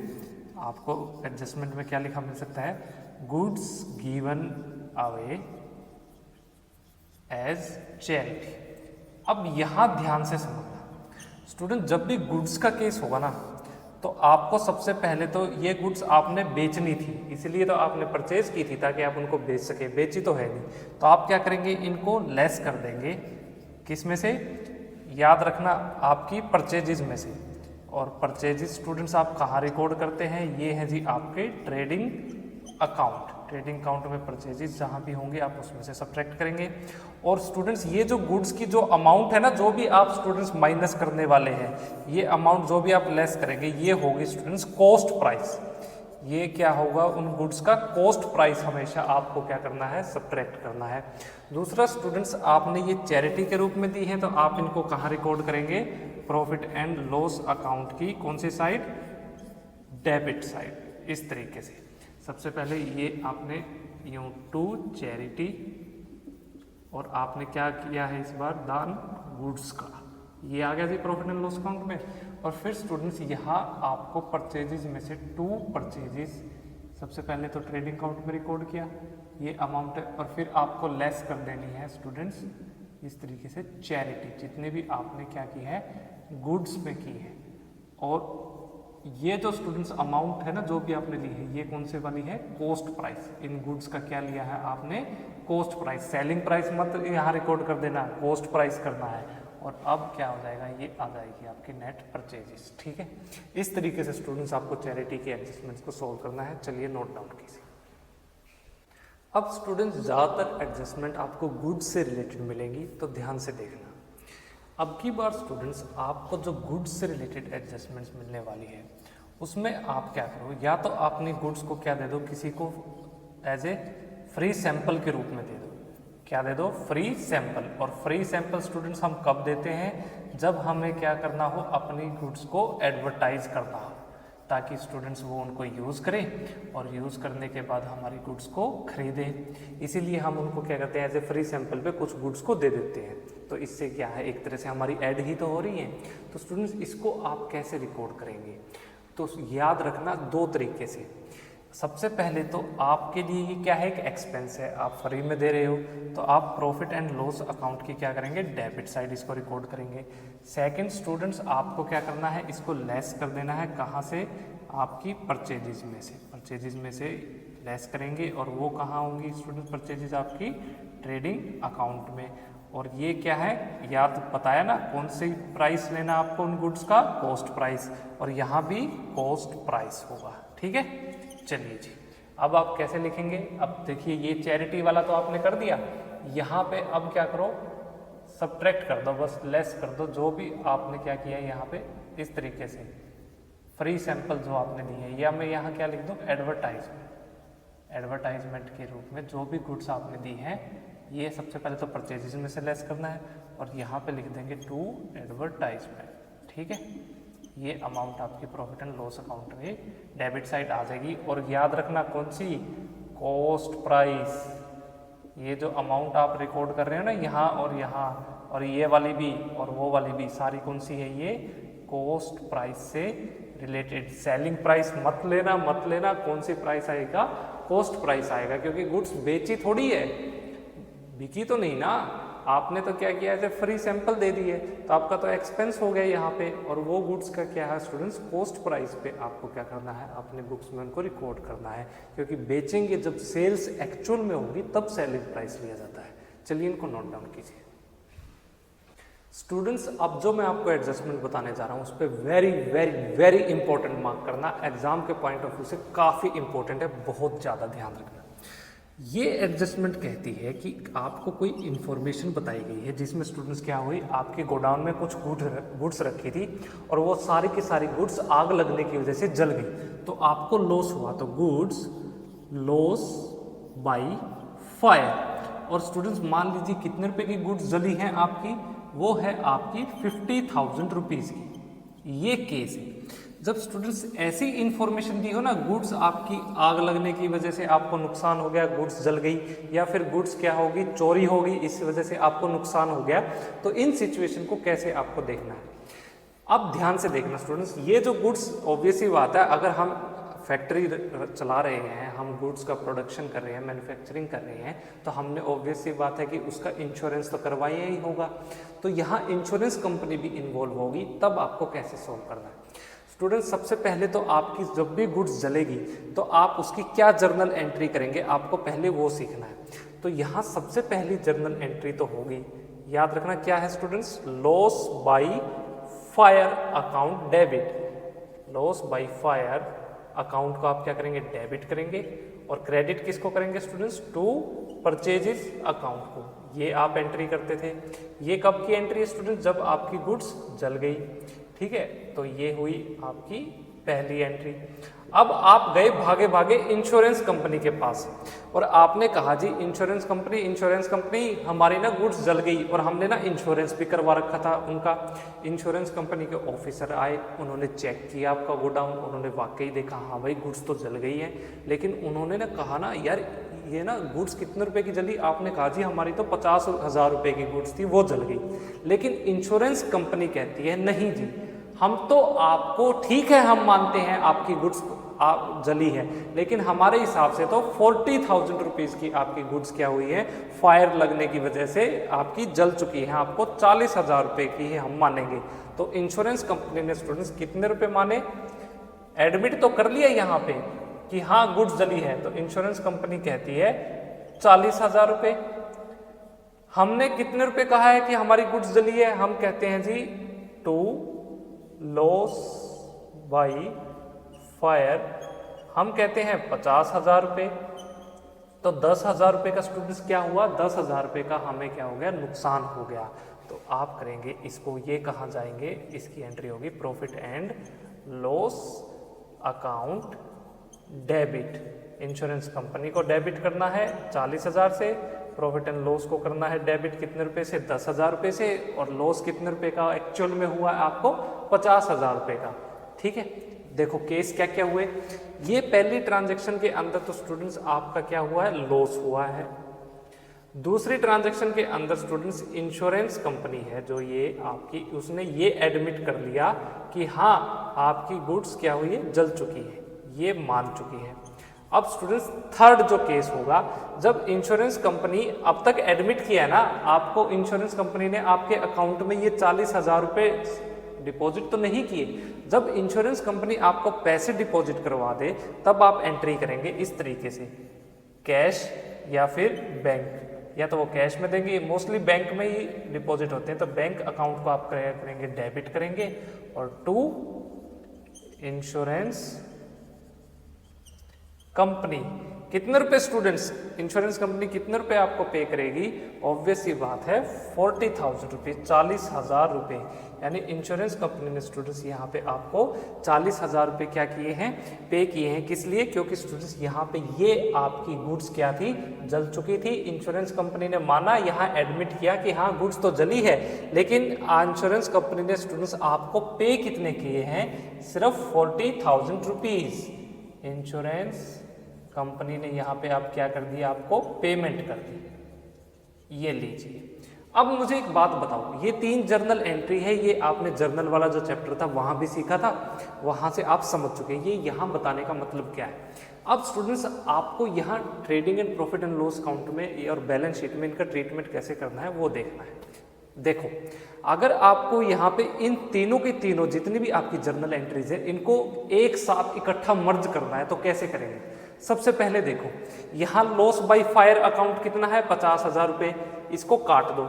S1: आपको एडजस्टमेंट में क्या लिखा मिल सकता है, goods given away as charity. अब यहाँ ध्यान से समझना स्टूडेंट, जब भी गुड्स का केस होगा ना, तो आपको सबसे पहले तो ये गुड्स आपने बेचनी थी, इसलिए तो आपने परचेज की थी ताकि आप उनको बेच सके, बेची तो है नहीं। तो आप क्या करेंगे, इनको लेस कर देंगे, किस में से, याद रखना आपकी परचेजेस में से। और परचेजेस स्टूडेंट्स आप कहाँ रिकॉर्ड करते हैं, ये है जी आपके ट्रेडिंग अकाउंट। ट्रेडिंग अकाउंट में परचेजेस जहाँ भी होंगे आप उसमें से सब्ट्रैक्ट करेंगे। और स्टूडेंट्स ये जो गुड्स की जो अमाउंट है ना, जो भी आप स्टूडेंट्स माइनस करने वाले हैं, ये अमाउंट जो भी आप लेस करेंगे, ये होगी स्टूडेंट्स कॉस्ट प्राइस। ये क्या होगा, उन गुड्स का कॉस्ट प्राइस हमेशा आपको क्या करना है, सब्ट्रैक्ट करना है। दूसरा स्टूडेंट्स आपने ये चैरिटी के रूप में दी है, तो आप इनको कहाँ रिकॉर्ड करेंगे, प्रॉफिट एंड लॉस अकाउंट की कौन सी साइड, डेबिट साइड। इस तरीके से सबसे पहले ये आपने यूं टू चैरिटी, और आपने क्या किया है इस बार, दान गुड्स का, ये आ गया जी प्रॉफिट एंड लॉस अकाउंट में। और फिर स्टूडेंट्स यहाँ आपको परचेजेस में से टू परचेजेस, सबसे पहले तो ट्रेडिंग अकाउंट में रिकॉर्ड किया ये अमाउंट है, और फिर आपको लेस कर देनी है स्टूडेंट्स इस तरीके से चैरिटी, जितने भी आपने क्या की है, गुड्स में की है। और ये जो स्टूडेंट्स अमाउंट है ना जो भी आपने ली है, ये कौन से वाली है, कॉस्ट प्राइस। इन गुड्स का क्या लिया है आपने, कॉस्ट प्राइस। सेलिंग प्राइस मत यहाँ रिकॉर्ड कर देना, कॉस्ट प्राइस करना है। और अब क्या हो जाएगा, ये आ जाएगी आपकी नेट परचेजेस। ठीक है, इस तरीके से स्टूडेंट्स आपको चैरिटी के एडजस्टमेंट्स को सोल्व करना है। चलिए नोट डाउन कीजिए। अब स्टूडेंट्स ज़्यादातर एडजस्टमेंट आपको गुड्स से रिलेटेड मिलेंगी, तो ध्यान से देखना। अब की बार स्टूडेंट्स आपको जो गुड्स से रिलेटेड एडजस्टमेंट्स मिलने वाली है, उसमें आप क्या करो, या तो आपने गुड्स को क्या दे दो, किसी को एज ए फ्री सैंपल के रूप में दे दो। क्या दे दो, फ्री सैंपल। और फ्री सैंपल स्टूडेंट्स हम कब देते हैं, जब हमें क्या करना हो, अपनी गुड्स को एडवर्टाइज करना हो, ताकि स्टूडेंट्स वो उनको यूज़ करें और यूज़ करने के बाद हमारी गुड्स को खरीदें। इसीलिए हम उनको क्या करते हैं, एज ए फ्री सैंपल पे कुछ गुड्स को दे देते हैं। तो इससे क्या है, एक तरह से हमारी ऐड ही तो हो रही है। तो स्टूडेंट्स इसको आप कैसे रिकॉर्ड करेंगे, तो याद रखना दो तरीके से। सबसे पहले तो आपके लिए ये क्या है, एक एक्सपेंस है, आप फ्री में दे रहे हो, तो आप प्रॉफिट एंड लॉस अकाउंट की क्या करेंगे, डेबिट साइड इसको रिकॉर्ड करेंगे। सेकंड स्टूडेंट्स आपको क्या करना है, इसको लेस कर देना है, कहाँ से, आपकी परचेजेज में से। परचेजेज में से लेस करेंगे, और वो कहाँ होंगी स्टूडेंट्स, परचेजेज आपकी ट्रेडिंग अकाउंट में। और ये क्या है, याद बताया ना, कौन सी प्राइस लेना आपको उन गुड्स का, कॉस्ट प्राइस। और यहाँ भी कॉस्ट प्राइस होगा। ठीक है, चलिए जी, अब आप कैसे लिखेंगे। अब देखिए, ये चैरिटी वाला तो आपने कर दिया, यहाँ पे अब क्या करो, सब्ट्रैक्ट कर दो, बस लेस कर दो जो भी आपने क्या किया है यहाँ पे। इस तरीके से फ्री सैंपल जो आपने दी है, या मैं यहाँ क्या लिख दूँ, एडवर्टाइजमेंट। एडवर्टाइजमेंट के रूप में जो भी गुड्स आपने दी हैं, ये सबसे पहले तो परचेजेस में से लेस करना है, और यहाँ पे लिख देंगे टू एडवर्टाइजमेंट। ठीक है, ये अमाउंट आपकी प्रॉफिट एंड लॉस अकाउंट में डेबिट साइड आ जाएगी। और याद रखना कौन सी, कॉस्ट प्राइस। ये जो अमाउंट आप रिकॉर्ड कर रहे हो ना यहाँ और यहाँ, और ये वाली भी और वो वाली भी, सारी कौन सी है, ये कॉस्ट प्राइस से रिलेटेड। सेलिंग प्राइस मत लेना, मत लेना, कौन सी प्राइस आएगा, कॉस्ट प्राइस आएगा, क्योंकि गुड्स बेची थोड़ी है, बिकी तो नहीं ना, आपने तो क्या किया है, फ्री सैंपल दे दिए, तो आपका तो एक्सपेंस हो गया यहाँ पे। और वो गुड्स का क्या है स्टूडेंट्स, कॉस्ट प्राइस पे आपको क्या करना है, अपने बुक्स में उनको रिकॉर्ड करना है, क्योंकि बेचेंगे जब सेल्स एक्चुअल में होगी तब सेलिंग प्राइस लिया जाता है। चलिए इनको नोट डाउन कीजिए स्टूडेंट्स। अब जो मैं आपको एडजस्टमेंट बताने जा रहा हूँ, उस पर very very very important mark करना, एग्जाम के पॉइंट ऑफ व्यू से काफ़ी इंपॉर्टेंट है, बहुत ज़्यादा ध्यान रखना। ये एडजस्टमेंट कहती है कि आपको कोई इन्फॉर्मेशन बताई गई है, जिसमें स्टूडेंट्स क्या हुई, आपके गोडाउन में कुछ गुड्स रखी थी, और वो सारी की सारी गुड्स आग लगने की वजह से जल गई, तो आपको लॉस हुआ। तो गुड्स लॉस बाय फायर। और स्टूडेंट्स मान लीजिए कितने रुपए की गुड्स जली हैं आपकी, वो है आपकी 50,000 रुपीज़ की। ये केस है जब स्टूडेंट्स ऐसी इंफॉर्मेशन दी हो ना, गुड्स आपकी आग लगने की वजह से आपको नुकसान हो गया, गुड्स जल गई, या फिर गुड्स क्या होगी, चोरी होगी, इस वजह से आपको नुकसान हो गया, तो इन सिचुएशन को कैसे आपको देखना है। अब ध्यान से देखना स्टूडेंट्स, ये जो गुड्स ऑब्वियसली बात है, अगर हम फैक्ट्री चला रहे हैं, हम गुड्स का प्रोडक्शन कर रहे हैं, मैन्युफैक्चरिंग कर रहे हैं, तो हमने ऑब्वियसली बात है कि उसका इंश्योरेंस तो करवाया ही होगा। तो यहाँ इंश्योरेंस कंपनी भी इन्वॉल्व होगी, तब आपको कैसे सॉल्व करना है स्टूडेंट्स। सबसे पहले तो आपकी जब भी गुड्स जलेगी तो आप उसकी क्या जर्नल एंट्री करेंगे, आपको पहले वो सीखना है। तो यहाँ सबसे पहली जर्नल एंट्री तो होगी, याद रखना क्या है students, loss by fire account debit. Loss by fire account को आप क्या करेंगे, डेबिट करेंगे, और क्रेडिट किसको करेंगे स्टूडेंट्स, टू परचेजेस अकाउंट को। ये आप एंट्री करते थे। ये कब की एंट्री है स्टूडेंट्स, जब आपकी गुड्स जल गई। ठीक है, तो ये हुई आपकी पहली एंट्री। अब आप गए भागे भागे इंश्योरेंस कंपनी के पास, और आपने कहा जी इंश्योरेंस कंपनी हमारी ना गुड्स जल गई, और हमने ना इंश्योरेंस भी करवा रखा था उनका। इंश्योरेंस कंपनी के ऑफिसर आए, उन्होंने चेक किया आपका गोडाउन, उन्होंने वाकई देखा हाँ भाई गुड्स तो जल गई है, लेकिन उन्होंने ना कहा ना यार ये ना गुड्स कितने रुपए की जली, आपने कहा जी हमारी तो 50,000 रुपए की गुड्स थी, वो जल गई। लेकिन इंश्योरेंस कंपनी कहती है नहीं जी, हम तो आपको, ठीक है हम मानते हैं आपकी गुड्स आप जली है, लेकिन हमारे हिसाब से तो 40,000 रुपीज़ की आपकी गुड्स क्या हुई है, फायर लगने की वजह से आपकी जल चुकी है, आपको 40,000 रुपये की ही हम मानेंगे। तो इंश्योरेंस कंपनी ने स्टूडेंट्स कितने रुपए माने, एडमिट तो कर लिया यहाँ पे कि हाँ गुड्स जली है, तो इंश्योरेंस कंपनी कहती है 40,000 रुपये। हमने कितने रुपए कहा है कि हमारी गुड्स जली है, हम कहते हैं जी टू लॉस बाई फायर, हम कहते हैं 50,000 रुपये। तो 10,000 रुपये का स्टूडेंट्स क्या हुआ, 10,000 रुपये का हमें क्या हो गया, नुकसान हो गया। तो आप करेंगे इसको, ये कहाँ जाएंगे, इसकी एंट्री होगी profit and loss account debit. Insurance company को डेबिट करना है 40,000 से, प्रॉफिट एंड लॉस को करना है डेबिट कितने रुपए से, 10,000 रुपये से, और लॉस कितने रुपए का एक्चुअल में हुआ है आपको, 50,000 रुपये का। ठीक है, देखो केस क्या क्या हुए, ये पहली ट्रांजैक्शन के अंदर तो स्टूडेंट्स आपका क्या हुआ है, लॉस हुआ है। दूसरी ट्रांजैक्शन के अंदर स्टूडेंट्स इंश्योरेंस कंपनी है जो ये आपकी, उसने ये एडमिट कर लिया कि हाँ आपकी गुड्स क्या हुई है, जल चुकी है, ये मान चुकी है। अब स्टूडेंट्स थर्ड जो केस होगा, जब इंश्योरेंस कंपनी अब तक एडमिट किया है ना आपको, इंश्योरेंस कंपनी ने आपके अकाउंट में ये 40,000 रुपये डिपॉजिट तो नहीं किए, जब इंश्योरेंस कंपनी आपको पैसे डिपॉजिट करवा दे तब आप एंट्री करेंगे इस तरीके से, कैश या फिर बैंक, या तो वो कैश में देंगे, मोस्टली बैंक में ही डिपॉजिट होते हैं, तो बैंक अकाउंट को आप करेंगे डेबिट करेंगे, और टू इंश्योरेंस कंपनी कितने रुपए स्टूडेंट्स, इंश्योरेंस कंपनी कितने रुपए आपको पे करेगी, ऑब्वियस सी बात है 40,000 रुपये, 40,000 रुपये। यानी इंश्योरेंस कंपनी ने स्टूडेंट्स यहाँ पे आपको 40,000 रुपये क्या किए हैं, पे किए हैं। किस लिए, क्योंकि स्टूडेंट्स यहाँ पे ये आपकी गुड्स क्या थी, जल चुकी थी। इंश्योरेंस कंपनी ने माना, यहाँ एडमिट किया कि हाँ गुड्स तो जली है, लेकिन इंश्योरेंस कंपनी ने स्टूडेंट्स आपको पे कितने किए हैं, सिर्फ 40,000 रुपीज़। इंश्योरेंस कंपनी ने यहाँ पे आप क्या कर दिया, आपको पेमेंट कर दी। ये लीजिए। अब मुझे एक बात बताओ, ये 3 जर्नल एंट्री है, ये आपने जर्नल वाला जो चैप्टर था वहाँ भी सीखा था, वहाँ से आप समझ चुके हैं। ये यहाँ बताने का मतलब क्या है। अब स्टूडेंट्स आपको यहाँ trading and profit and loss account में और बैलेंस शीट में इनका ट्रीटमेंट कैसे करना है वो देखना है। देखो, अगर आपको यहाँ पे इन तीनों की तीनों जितनी भी आपकी जर्नल एंट्रीज है इनको एक साथ इकट्ठा मर्ज करना है, तो कैसे करेंगे। सबसे पहले देखो, यहाँ लॉस बाय फायर अकाउंट कितना है, 50,000 रुपये, इसको काट दो,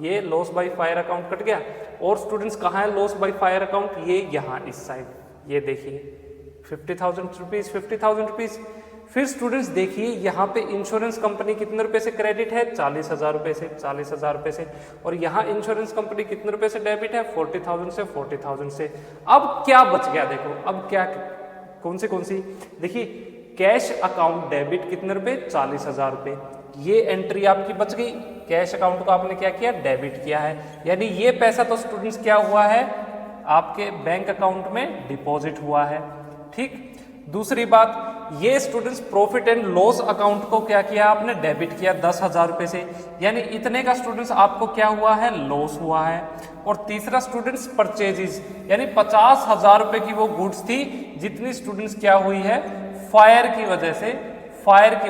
S1: ये loss by fire account cut गया। और स्टूडेंट्स कहाँ है लॉस बाय फायर अकाउंट, ये यहाँ इस साइड, ये देखिए 50,000 रुपीज़, 50,000 रुपीज़। फिर स्टूडेंट्स देखिए यहाँ पे इंश्योरेंस कंपनी कितने रुपए से क्रेडिट है, 40,000 रुपये से, 40,000 रुपये से। और यहाँ इंश्योरेंस कंपनी कितने रुपए से डेबिट है, 40,000 से, 40,000 से। अब क्या बच गया, देखो अब क्या, कौन सी देखिए, कैश अकाउंट डेबिट कितने रुपए, 40,000 रुपये। ये एंट्री आपकी बच गई, कैश अकाउंट को आपने क्या किया, डेबिट किया है, यानी ये पैसा तो स्टूडेंट्स क्या हुआ है, आपके बैंक अकाउंट में डिपॉजिट हुआ है। ठीक, दूसरी बात, ये students profit and loss account को क्या किया आपने, डेबिट किया 10,000 रुपये से, यानी इतने का स्टूडेंट्स आपको क्या हुआ है, लॉस हुआ है। और तीसरा स्टूडेंट्स परचेजेस, यानी 50,000 रुपये की वो गुड्स थी जितनी स्टूडेंट्स क्या हुई है, फायर की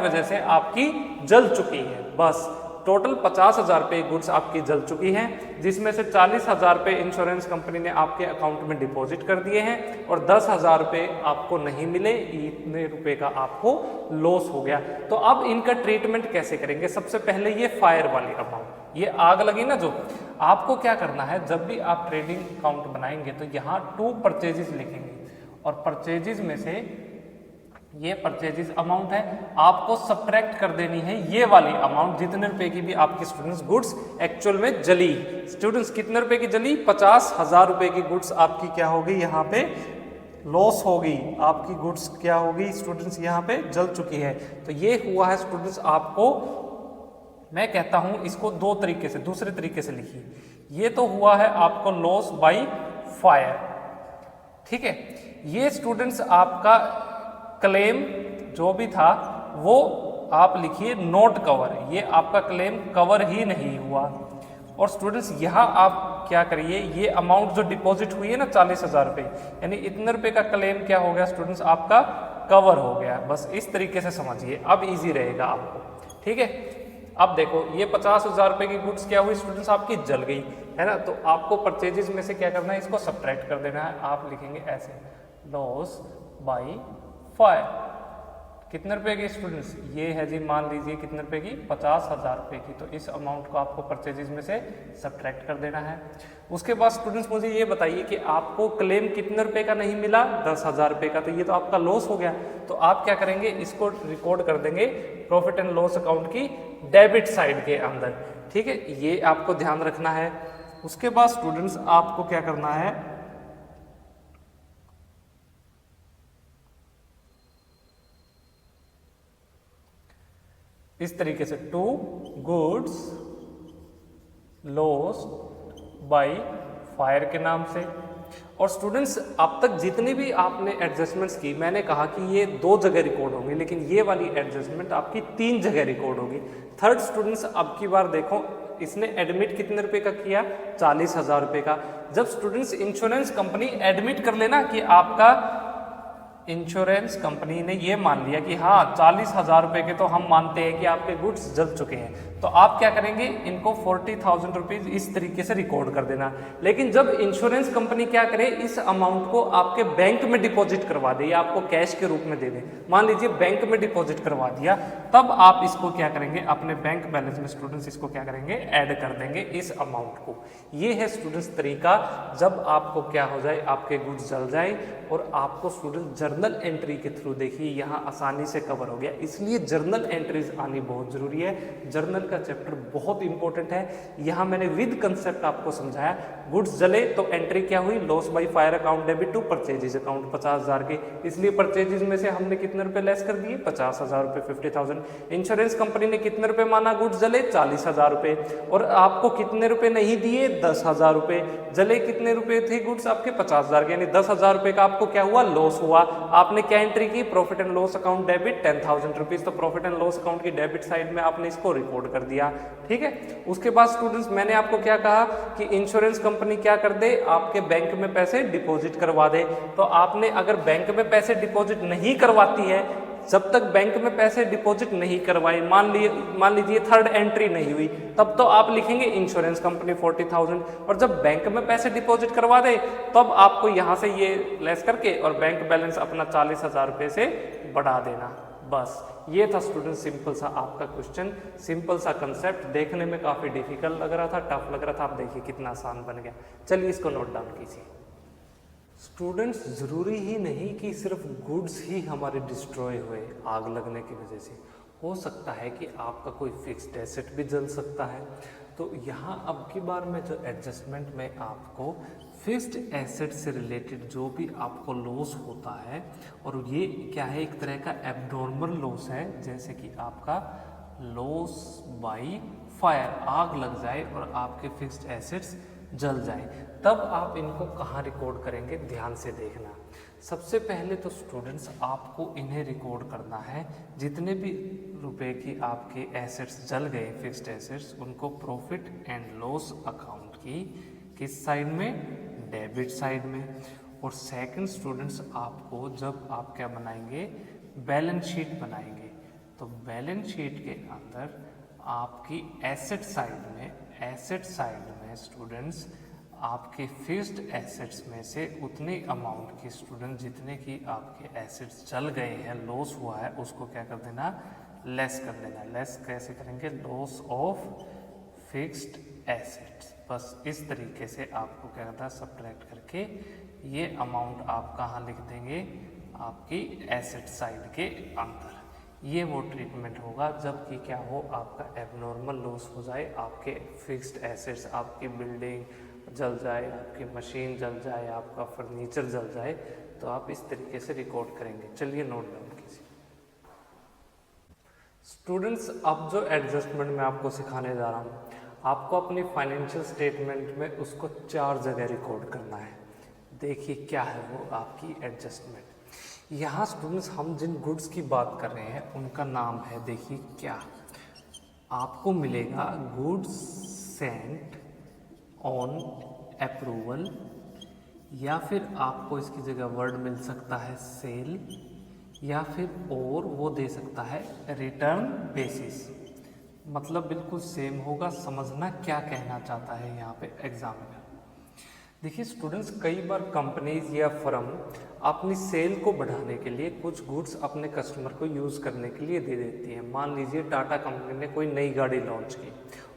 S1: वजह से आपकी जल चुकी है। बस टोटल 50,000 रुपये गुड्स आपकी जल चुकी हैं, जिसमें से 40,000 रुपये इंश्योरेंस कंपनी ने आपके अकाउंट में डिपॉजिट कर दिए हैं, और 10,000 रुपये आपको नहीं मिले, इतने रुपए का आपको लॉस हो गया। तो अब इनका ट्रीटमेंट कैसे करेंगे। सबसे पहले ये फायर वाली अकाउंट, ये आग लगी ना जो, आपको क्या करना है, जब भी आप ट्रेडिंग अकाउंट बनाएंगे तो यहाँ 2 परचेजेस लिखेंगे, और परचेजेस में से ये परचेजेस अमाउंट है, आपको सब्ट्रैक्ट कर देनी है ये वाली अमाउंट, जितने रुपए की भी आपकी स्टूडेंट्स गुड्स एक्चुअल में जली। स्टूडेंट्स कितने रुपए की जली, 50,000 रुपए की गुड्स आपकी क्या होगी, यहाँ पे लॉस होगी, आपकी गुड्स क्या होगी स्टूडेंट्स, यहाँ पे जल चुकी है। तो ये हुआ है स्टूडेंट्स, आपको मैं कहता हूं इसको 2 तरीके से, दूसरे तरीके से लिखिए। ये तो हुआ है आपको लॉस बाय फायर, ठीक है। ये स्टूडेंट्स आपका क्लेम जो भी था वो आप लिखिए नॉट कवर, ये आपका क्लेम कवर ही नहीं हुआ। और स्टूडेंट्स यहाँ आप क्या करिए, ये अमाउंट जो डिपॉजिट हुई है ना 40,000 रुपये, यानी इतने रुपये का क्लेम क्या हो गया स्टूडेंट्स, आपका कवर हो गया। बस इस तरीके से समझिए, अब इजी रहेगा आपको, ठीक है। अब देखो ये 50,000 रुपये की गुड्स क्या हुई स्टूडेंट्स, आपकी जल गई है ना, तो आपको परचेजेस में से क्या करना है, इसको सब्ट्रैक्ट कर देना है। आप लिखेंगे ऐसे, लॉस बाई फायर, कितने रुपए की स्टूडेंट्स, ये है जी, मान लीजिए कितने रुपए की, 50,000 रुपये की। तो इस अमाउंट को आपको परचेजेस में से सब्ट्रैक्ट कर देना है। उसके बाद स्टूडेंट्स मुझे ये बताइए कि आपको क्लेम कितने रुपए का नहीं मिला, 10,000 रुपये का, तो ये तो आपका लॉस हो गया। तो आप क्या करेंगे, इसको रिकॉर्ड कर देंगे प्रॉफिट एंड लॉस अकाउंट की डेबिट साइड के अंदर, ठीक है, ये आपको ध्यान रखना है। उसके बाद स्टूडेंट्स आपको क्या करना है, इस तरीके से, to goods lost by fire के नाम से। और स्टूडेंट्स अब तक जितनी भी आपने एडजस्टमेंट्स की, मैंने कहा कि ये 2 जगह रिकॉर्ड होंगी, लेकिन ये वाली एडजस्टमेंट आपकी 3 जगह रिकॉर्ड होगी। थर्ड स्टूडेंट्स अब की बार देखो, इसने एडमिट कितने रुपए का किया, 40,000 रुपये का। जब स्टूडेंट्स इंश्योरेंस कंपनी एडमिट कर लेना कि आपका, इंश्योरेंस कंपनी ने ये मान लिया कि हाँ 40,000 रुपये के तो हम मानते हैं कि आपके गुड्स जल चुके हैं, तो आप क्या करेंगे, इनको 40,000 रुपीज इस तरीके से रिकॉर्ड कर देना। लेकिन जब इंश्योरेंस कंपनी क्या करे, इस अमाउंट को आपके बैंक में डिपॉजिट करवा दे या आपको कैश के रूप में दे दे, मान लीजिए बैंक में डिपॉजिट करवा दिया, तब आप इसको क्या करेंगे, अपने बैंक बैलेंस में स्टूडेंट्स इसको क्या करेंगे, ऐड कर देंगे इस अमाउंट को। ये है स्टूडेंट्स तरीका, जब आपको क्या हो जाए, आपके गुड्स जल जाए और आपको स्टूडेंट जर्नल एंट्री के थ्रू, देखिए यहाँ आसानी से कवर हो गया। इसलिए जर्नल एंट्रीज आनी बहुत जरूरी है। जर्नल का चैप्टर बहुत इंपॉर्टेंट है। यहाँ मैंने विद कंसेप्ट आपको समझाया, गुड्स जले तो एंट्री क्या हुई, loss by fire account debit to purchases account 50,000 के, इसलिए परचेजेज में से हमने कितने रुपए लेस कर दिए, 50,000 रुपये, 50,000। इंश्योरेंस कंपनी ने कितने रुपए माना, गुड्स जले 40,000 रुपये, और आपको कितने रुपए नहीं दिए, 10,000 रुपये। जले कितने रुपए थे गुड्स आपके, 50,000 के, यानी 10,000 रुपये का आपको क्या हुआ, लॉस हुआ। आपने क्या एंट्री की, profit and loss account debit 10,000 rupees, तो प्रॉफिट एंड लॉस अकाउंट की डेबिट साइड में आपने इसको रिकॉर्ड कर दिया, ठीक है। उसके बाद स्टूडेंट्स मैंने आपको क्या कहा कि इंश्योरेंस कंपनी क्या कर दे, आपके बैंक में पैसे डिपॉजिट करवा दे। तो आपने अगर बैंक में पैसे डिपॉजिट नहीं करवाती है, जब तक बैंक में पैसे डिपॉजिट नहीं करवाए, मान लीजिए थर्ड एंट्री नहीं हुई, तब तो आप लिखेंगे इंश्योरेंस कंपनी 40,000, और जब बैंक में पैसे डिपॉजिट करवा दे तब आपको यहाँ से ये लेस करके और बैंक बैलेंस अपना 40,000 रुपये से बढ़ा देना। बस ये था स्टूडेंट सिंपल सा आपका क्वेश्चन, सिंपल सा कंसेप्ट, देखने में काफ़ी डिफिकल्ट लग रहा था, टफ लग रहा था, आप देखिए कितना आसान बन गया। चलिए इसको नोट डाउन कीजिए। स्टूडेंट्स ज़रूरी ही नहीं कि सिर्फ गुड्स ही हमारे डिस्ट्रॉय हुए आग लगने की वजह से, हो सकता है कि आपका कोई फिक्स्ड एसेट भी जल सकता है। तो यहाँ अब की बार में जो एडजस्टमेंट में आपको फिक्स्ड एसेट से रिलेटेड जो भी आपको लॉस होता है, और ये क्या है, एक तरह का एब्नॉर्मल लॉस है, जैसे कि आपका लॉस बाय फायर, आग लग जाए और आपके फिक्स्ड एसेट्स जल जाए, तब आप इनको कहाँ रिकॉर्ड करेंगे, ध्यान से देखना। सबसे पहले तो स्टूडेंट्स आपको इन्हें रिकॉर्ड करना है, जितने भी रुपए की आपके एसेट्स जल गए, फिक्स्ड एसेट्स, उनको प्रॉफिट एंड लॉस अकाउंट की किस साइड में, डेबिट साइड में। और सेकंड स्टूडेंट्स आपको जब आप क्या बनाएंगे, बैलेंस शीट बनाएंगे, तो बैलेंस शीट के अंदर आपकी एसेट साइड में स्टूडेंट्स आपके फिक्स्ड एसेट्स में से उतने अमाउंट की स्टूडेंट जितने की आपके एसेट्स जल गए हैं, लॉस हुआ है, उसको क्या कर देना, लेस कर देना। लेस कैसे करेंगे, लॉस ऑफ फिक्स्ड एसेट्स। बस इस तरीके से आपको क्या करना है, सब्ट्रैक्ट करके ये अमाउंट आप कहाँ लिख देंगे, आपकी एसेट साइड के अंदर। ये वो ट्रीटमेंट होगा जब कि क्या हो, आपका एबनॉर्मल लॉस हो जाए, आपके फिक्स्ड एसेट्स, आपकी बिल्डिंग जल जाए, आपकी मशीन जल जाए, आपका फर्नीचर जल जाए, तो आप इस तरीके से रिकॉर्ड करेंगे। चलिए नोट डाउन कीजिए स्टूडेंट्स। अब जो एडजस्टमेंट मैं आपको सिखाने जा रहा हूँ, आपको अपनी फाइनेंशियल स्टेटमेंट में उसको 4 जगह रिकॉर्ड करना है। देखिए क्या है वो आपकी एडजस्टमेंट। यहाँ स्टूडेंट्स हम जिन गुड्स की बात कर रहे हैं उनका नाम है, देखिए क्या आपको मिलेगा, गुड्स सेंट ऑन अप्रूवल, या फिर आपको इसकी जगह वर्ड मिल सकता है सेल, या फिर और वो दे सकता है रिटर्न बेसिस। मतलब बिल्कुल सेम होगा, समझना क्या कहना चाहता है यहाँ पे एग्जामिनर। देखिए स्टूडेंट्स, कई बार कंपनीज या फर्म अपनी सेल को बढ़ाने के लिए कुछ गुड्स अपने कस्टमर को यूज़ करने के लिए दे देती है। मान लीजिए टाटा कंपनी ने कोई नई गाड़ी लॉन्च की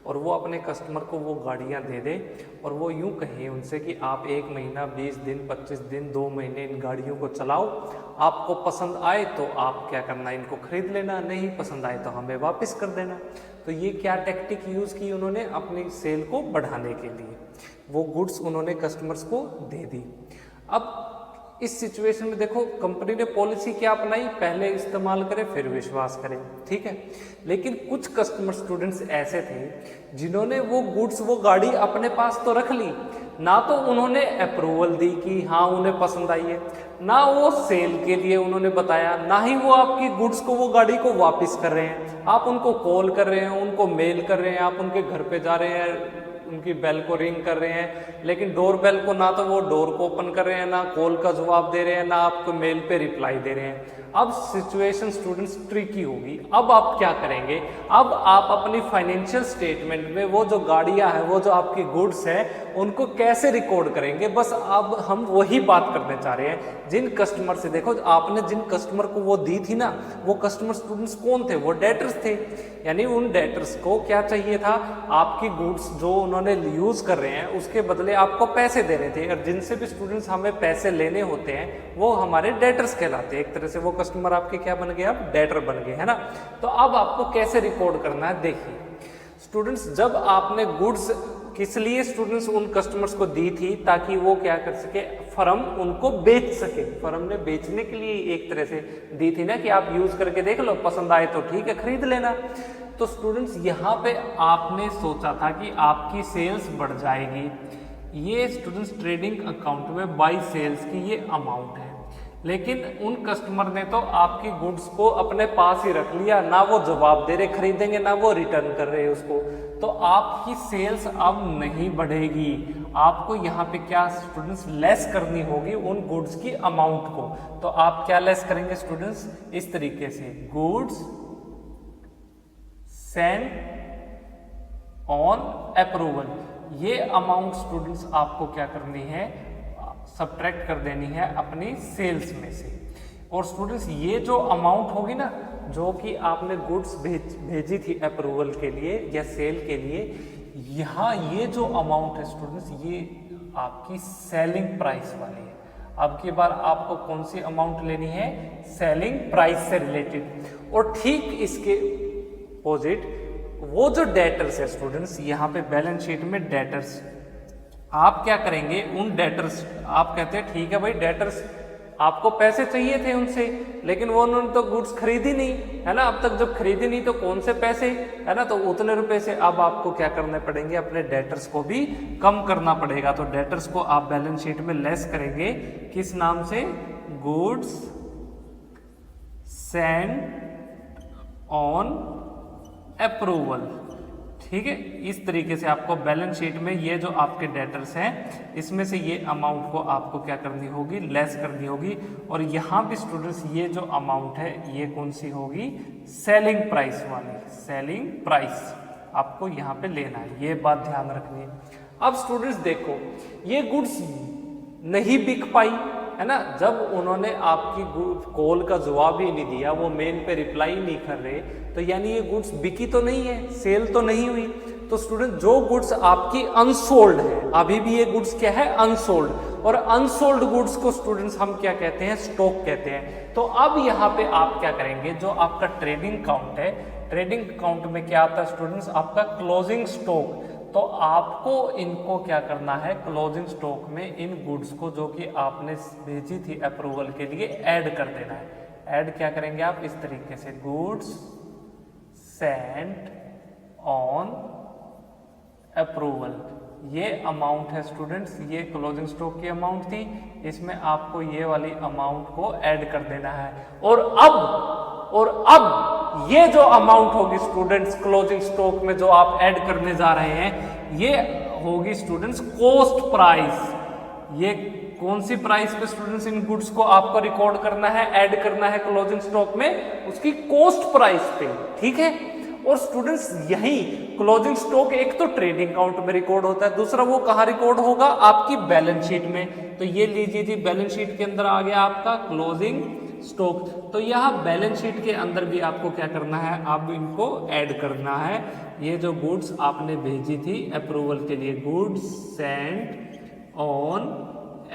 S1: और वो अपने कस्टमर को वो गाड़ियाँ दे दे, और वो यूँ कहे उनसे कि आप 1 महीना, 20 दिन, 25 दिन, 2 महीने इन गाड़ियों को चलाओ, आपको पसंद आए तो आप क्या करना, इनको खरीद लेना, नहीं पसंद आए तो हमें वापस कर देना। तो ये क्या टैक्टिक यूज़ की उन्होंने अपनी सेल को बढ़ाने के लिए, वो गुड्स उन्होंने कस्टमर्स को दे दी। अब इस सिचुएशन में देखो कंपनी ने पॉलिसी क्या अपनाई, पहले इस्तेमाल करें फिर विश्वास करें, ठीक है। लेकिन कुछ कस्टमर स्टूडेंट्स ऐसे थे जिन्होंने वो गुड्स, वो गाड़ी अपने पास तो रख ली, ना तो उन्होंने अप्रूवल दी कि हाँ उन्हें पसंद आई है, ना वो सेल के लिए उन्होंने बताया, ना ही वो आपकी गुड्स को, वो गाड़ी को वापस कर रहे हैं। आप उनको कॉल कर रहे हैं, उनको मेल कर रहे हैं, आप उनके घर पे जा रहे हैं, उनकी बेल को रिंग कर रहे हैं, लेकिन डोर बेल को ना तो वो डोर को ओपन कर रहे हैं, ना कॉल का जवाब दे रहे हैं, ना आपको मेल पे रिप्लाई दे रहे हैं। अब सिचुएशन स्टूडेंट्स ट्रिकी होगी। अब आप क्या करेंगे, अब आप अपनी फाइनेंशियल स्टेटमेंट में वो जो गाड़ियां हैं, वो जो आपकी गुड्स हैं, उनको कैसे रिकॉर्ड करेंगे। बस अब हम वही बात करने चाह रहे हैं। जिन कस्टमर से, देखो आपने जिन कस्टमर को वो दी थी ना, वो कस्टमर स्टूडेंट्स कौन थे, वो डेटर्स थे। यानी उन डेटर्स को क्या चाहिए था, आपकी गुड्स जो उन्होंने यूज कर रहे हैं उसके बदले आपको पैसे देने थे। और जिनसे भी स्टूडेंट्स हमें पैसे लेने होते हैं वो हमारे डेटर्स कहलाते हैं। एक तरह से वो कस्टमर आपके क्या बन गए, अब डेटर बन गए, है ना। तो अब आपको कैसे रिकॉर्ड करना है, देखिए स्टूडेंट्स, जब आपने गुड्स किस लिए स्टूडेंट्स उन कस्टमर्स को दी थी, ताकि वो क्या कर सके, फर्म उनको बेच सके। फर्म ने बेचने के लिए एक तरह से दी थी ना, कि आप यूज करके देख लो, पसंद आए तो ठीक है खरीद लेना। तो स्टूडेंट्स यहाँ पे आपने सोचा था कि आपकी सेल्स बढ़ जाएगी। ये स्टूडेंट्स ट्रेडिंग अकाउंट में बाई सेल्स की ये अमाउंट है, लेकिन उन कस्टमर ने तो आपकी गुड्स को अपने पास ही रख लिया, ना वो जवाब दे रहे खरीदेंगे, ना वो रिटर्न कर रहे उसको। तो आपकी सेल्स अब नहीं बढ़ेगी। आपको यहाँ पे क्या स्टूडेंट्स लेस करनी होगी उन गुड्स की अमाउंट को। तो आप क्या लेस करेंगे स्टूडेंट्स, इस तरीके से, गुड्स सेंड ऑन अप्रूवल, ये अमाउंट स्टूडेंट्स आपको क्या करनी है, सब्ट्रैक्ट कर देनी है अपनी सेल्स में से। और स्टूडेंट्स ये जो अमाउंट होगी ना, जो कि आपने गुड्स भेजी थी अप्रूवल के लिए या सेल के लिए, यहाँ ये जो अमाउंट है स्टूडेंट्स, ये आपकी सेलिंग प्राइस वाली है। अब की बार आपको कौन सी अमाउंट लेनी है, सेलिंग प्राइस से रिलेटेड। और ठीक इसके अपोजिट वो जो डेटर्स है स्टूडेंट्स, यहाँ पे बैलेंस शीट में डेटर्स, आप क्या करेंगे, उन डेटर्स, आप कहते हैं ठीक है भाई डेटर्स आपको पैसे चाहिए थे उनसे, लेकिन वो उन्होंने तो गुड्स खरीदी नहीं, है ना। अब तक जब खरीदी नहीं तो कौन से पैसे, है ना। तो उतने रुपए से अब आपको क्या करने पड़ेंगे, अपने डेटर्स को भी कम करना पड़ेगा। तो डेटर्स को आप बैलेंस शीट में लेस करेंगे, किस नाम से, गुड्स सेंड ऑन अप्रूवल, ठीक है। इस तरीके से आपको बैलेंस शीट में ये जो आपके डेटर्स हैं, इसमें से ये अमाउंट को आपको क्या करनी होगी, लेस करनी होगी। और यहाँ भी स्टूडेंट्स ये जो अमाउंट है ये कौन सी होगी, सेलिंग प्राइस वाली, सेलिंग प्राइस आपको यहाँ पे लेना है, ये बात ध्यान रखनी है। अब स्टूडेंट्स देखो, ये गुड्स नहीं बिक पाई, है ना। जब उन्होंने आपकी कॉल का जवाब ही नहीं दिया, वो मेल पे रिप्लाई नहीं कर रहे, तो यानी ये गुड्स बिकी तो नहीं है, सेल तो नहीं हुई। तो स्टूडेंट जो गुड्स आपकी अनसोल्ड है, अभी भी ये गुड्स क्या है, अनसोल्ड, और अनसोल्ड गुड्स को स्टूडेंट्स हम क्या कहते हैं, स्टॉक कहते हैं। तो अब यहाँ पे आप क्या करेंगे, जो आपका ट्रेडिंग अकाउंट है, ट्रेडिंग अकाउंट में क्या आता है स्टूडेंट्स, आपका क्लोजिंग स्टॉक। तो आपको इनको क्या करना है, क्लोजिंग स्टॉक में इन गुड्स को जो कि आपने भेजी थी अप्रूवल के लिए ऐड कर देना है। ऐड क्या करेंगे आप, इस तरीके से, गुड्स सेंट ऑन अप्रूवल, ये अमाउंट है स्टूडेंट्स, ये क्लोजिंग स्टॉक की अमाउंट थी, इसमें आपको ये वाली अमाउंट को ऐड कर देना है। और अब ये जो अमाउंट होगी स्टूडेंट्स क्लोजिंग स्टॉक में जो आप ऐड करने जा रहे हैं, ये होगी स्टूडेंट्स कॉस्ट प्राइस। ये कौन सी प्राइस पे स्टूडेंट्स इन गुड्स को आपको रिकॉर्ड करना है, ऐड करना है क्लोजिंग स्टॉक में, उसकी कॉस्ट प्राइस पे, ठीक है। और स्टूडेंट्स यही क्लोजिंग स्टॉक एक तो ट्रेडिंग अकाउंट में रिकॉर्ड होता है, दूसरा वो कहाँ रिकॉर्ड होगा, आपकी बैलेंस शीट में। तो ये लीजिए जी, बैलेंस शीट के अंदर आ गया आपका क्लोजिंग स्टॉक। तो यहाँ बैलेंस शीट के अंदर भी आपको क्या करना है, आप इनको ऐड करना है। ये जो गुड्स आपने भेजी थी अप्रूवल के लिए, गुड्स सेंट ऑन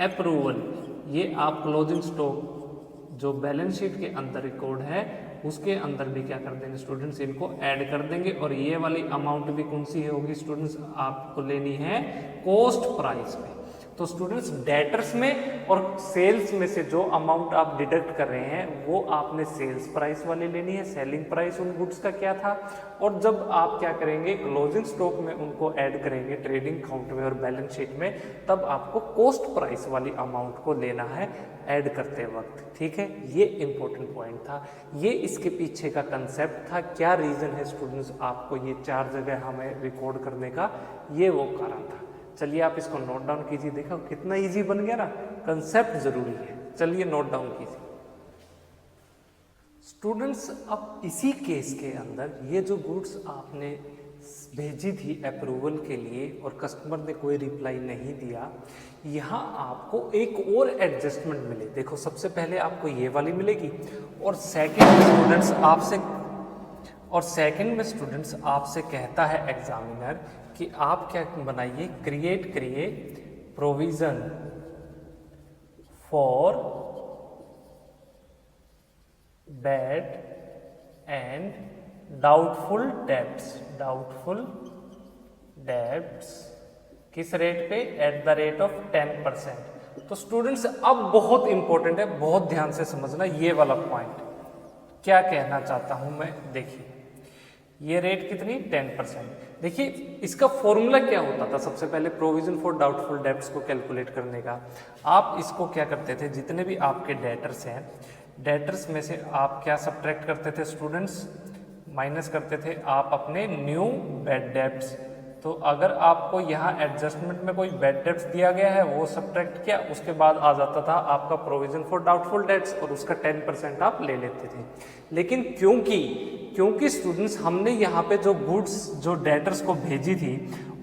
S1: अप्रूवल, ये आप क्लोजिंग स्टॉक जो बैलेंस शीट के अंदर रिकॉर्ड है उसके अंदर भी क्या कर देंगे स्टूडेंट्स, इनको ऐड कर देंगे। और ये वाली अमाउंट भी कौन सी होगी स्टूडेंट्स, आपको लेनी है कॉस्ट प्राइस में। तो स्टूडेंट्स डेटर्स में और सेल्स में से जो अमाउंट आप डिडक्ट कर रहे हैं वो आपने सेल्स प्राइस वाली लेनी है, सेलिंग प्राइस उन गुड्स का क्या था। और जब आप क्या करेंगे क्लोजिंग स्टॉक में उनको ऐड करेंगे ट्रेडिंग अकाउंट में और बैलेंस शीट में, तब आपको कॉस्ट प्राइस वाली अमाउंट को लेना है ऐड करते वक्त, ठीक है। ये इंपॉर्टेंट पॉइंट था, ये इसके पीछे का कंसेप्ट था। क्या रीजन है स्टूडेंट्स आपको ये 4 जगह हमें रिकॉर्ड करने का, ये वो कारण था। चलिए आप इसको नोट डाउन कीजिए, देखो कितना इजी बन गया ना, कंसेप्ट जरूरी है। चलिए नोट डाउन कीजिए स्टूडेंट्स। अब इसी केस के अंदर ये जो गुड्स आपने भेजी थी अप्रूवल के लिए और कस्टमर ने कोई रिप्लाई नहीं दिया, यहाँ आपको एक और एडजस्टमेंट मिले। देखो सबसे पहले आपको ये वाली मिलेगी और सेकंड में स्टूडेंट्स आपसे कहता है एग्जामिनर कि आप क्या बनाइए, क्रिएट करिए provision for bad and doubtful debts किस रेट पे, एट द रेट ऑफ 10%। तो स्टूडेंट्स अब बहुत इंपॉर्टेंट है, बहुत ध्यान से समझना ये वाला पॉइंट क्या कहना चाहता हूं मैं। देखिए ये रेट कितनी, 10%। देखिए इसका फॉर्मूला क्या होता था, सबसे पहले प्रोविजन फॉर डाउटफुल डेब्ट्स को कैलकुलेट करने का आप इसको क्या करते थे, जितने भी आपके डेटर्स हैं, डेटर्स में से आप क्या सब्ट्रैक्ट करते थे स्टूडेंट्स, माइनस करते थे आप अपने न्यू बैड डेब्ट्स। तो अगर आपको यहाँ एडजस्टमेंट में कोई बैड डेब्ट्स दिया गया है वो सब्ट्रैक्ट किया, उसके बाद आ जाता था आपका प्रोविजन फॉर डाउटफुल डेब्ट्स और उसका 10% आप ले लेते थे। लेकिन क्योंकि स्टूडेंट्स हमने यहाँ पे जो गुड्स जो डेटर्स को भेजी थी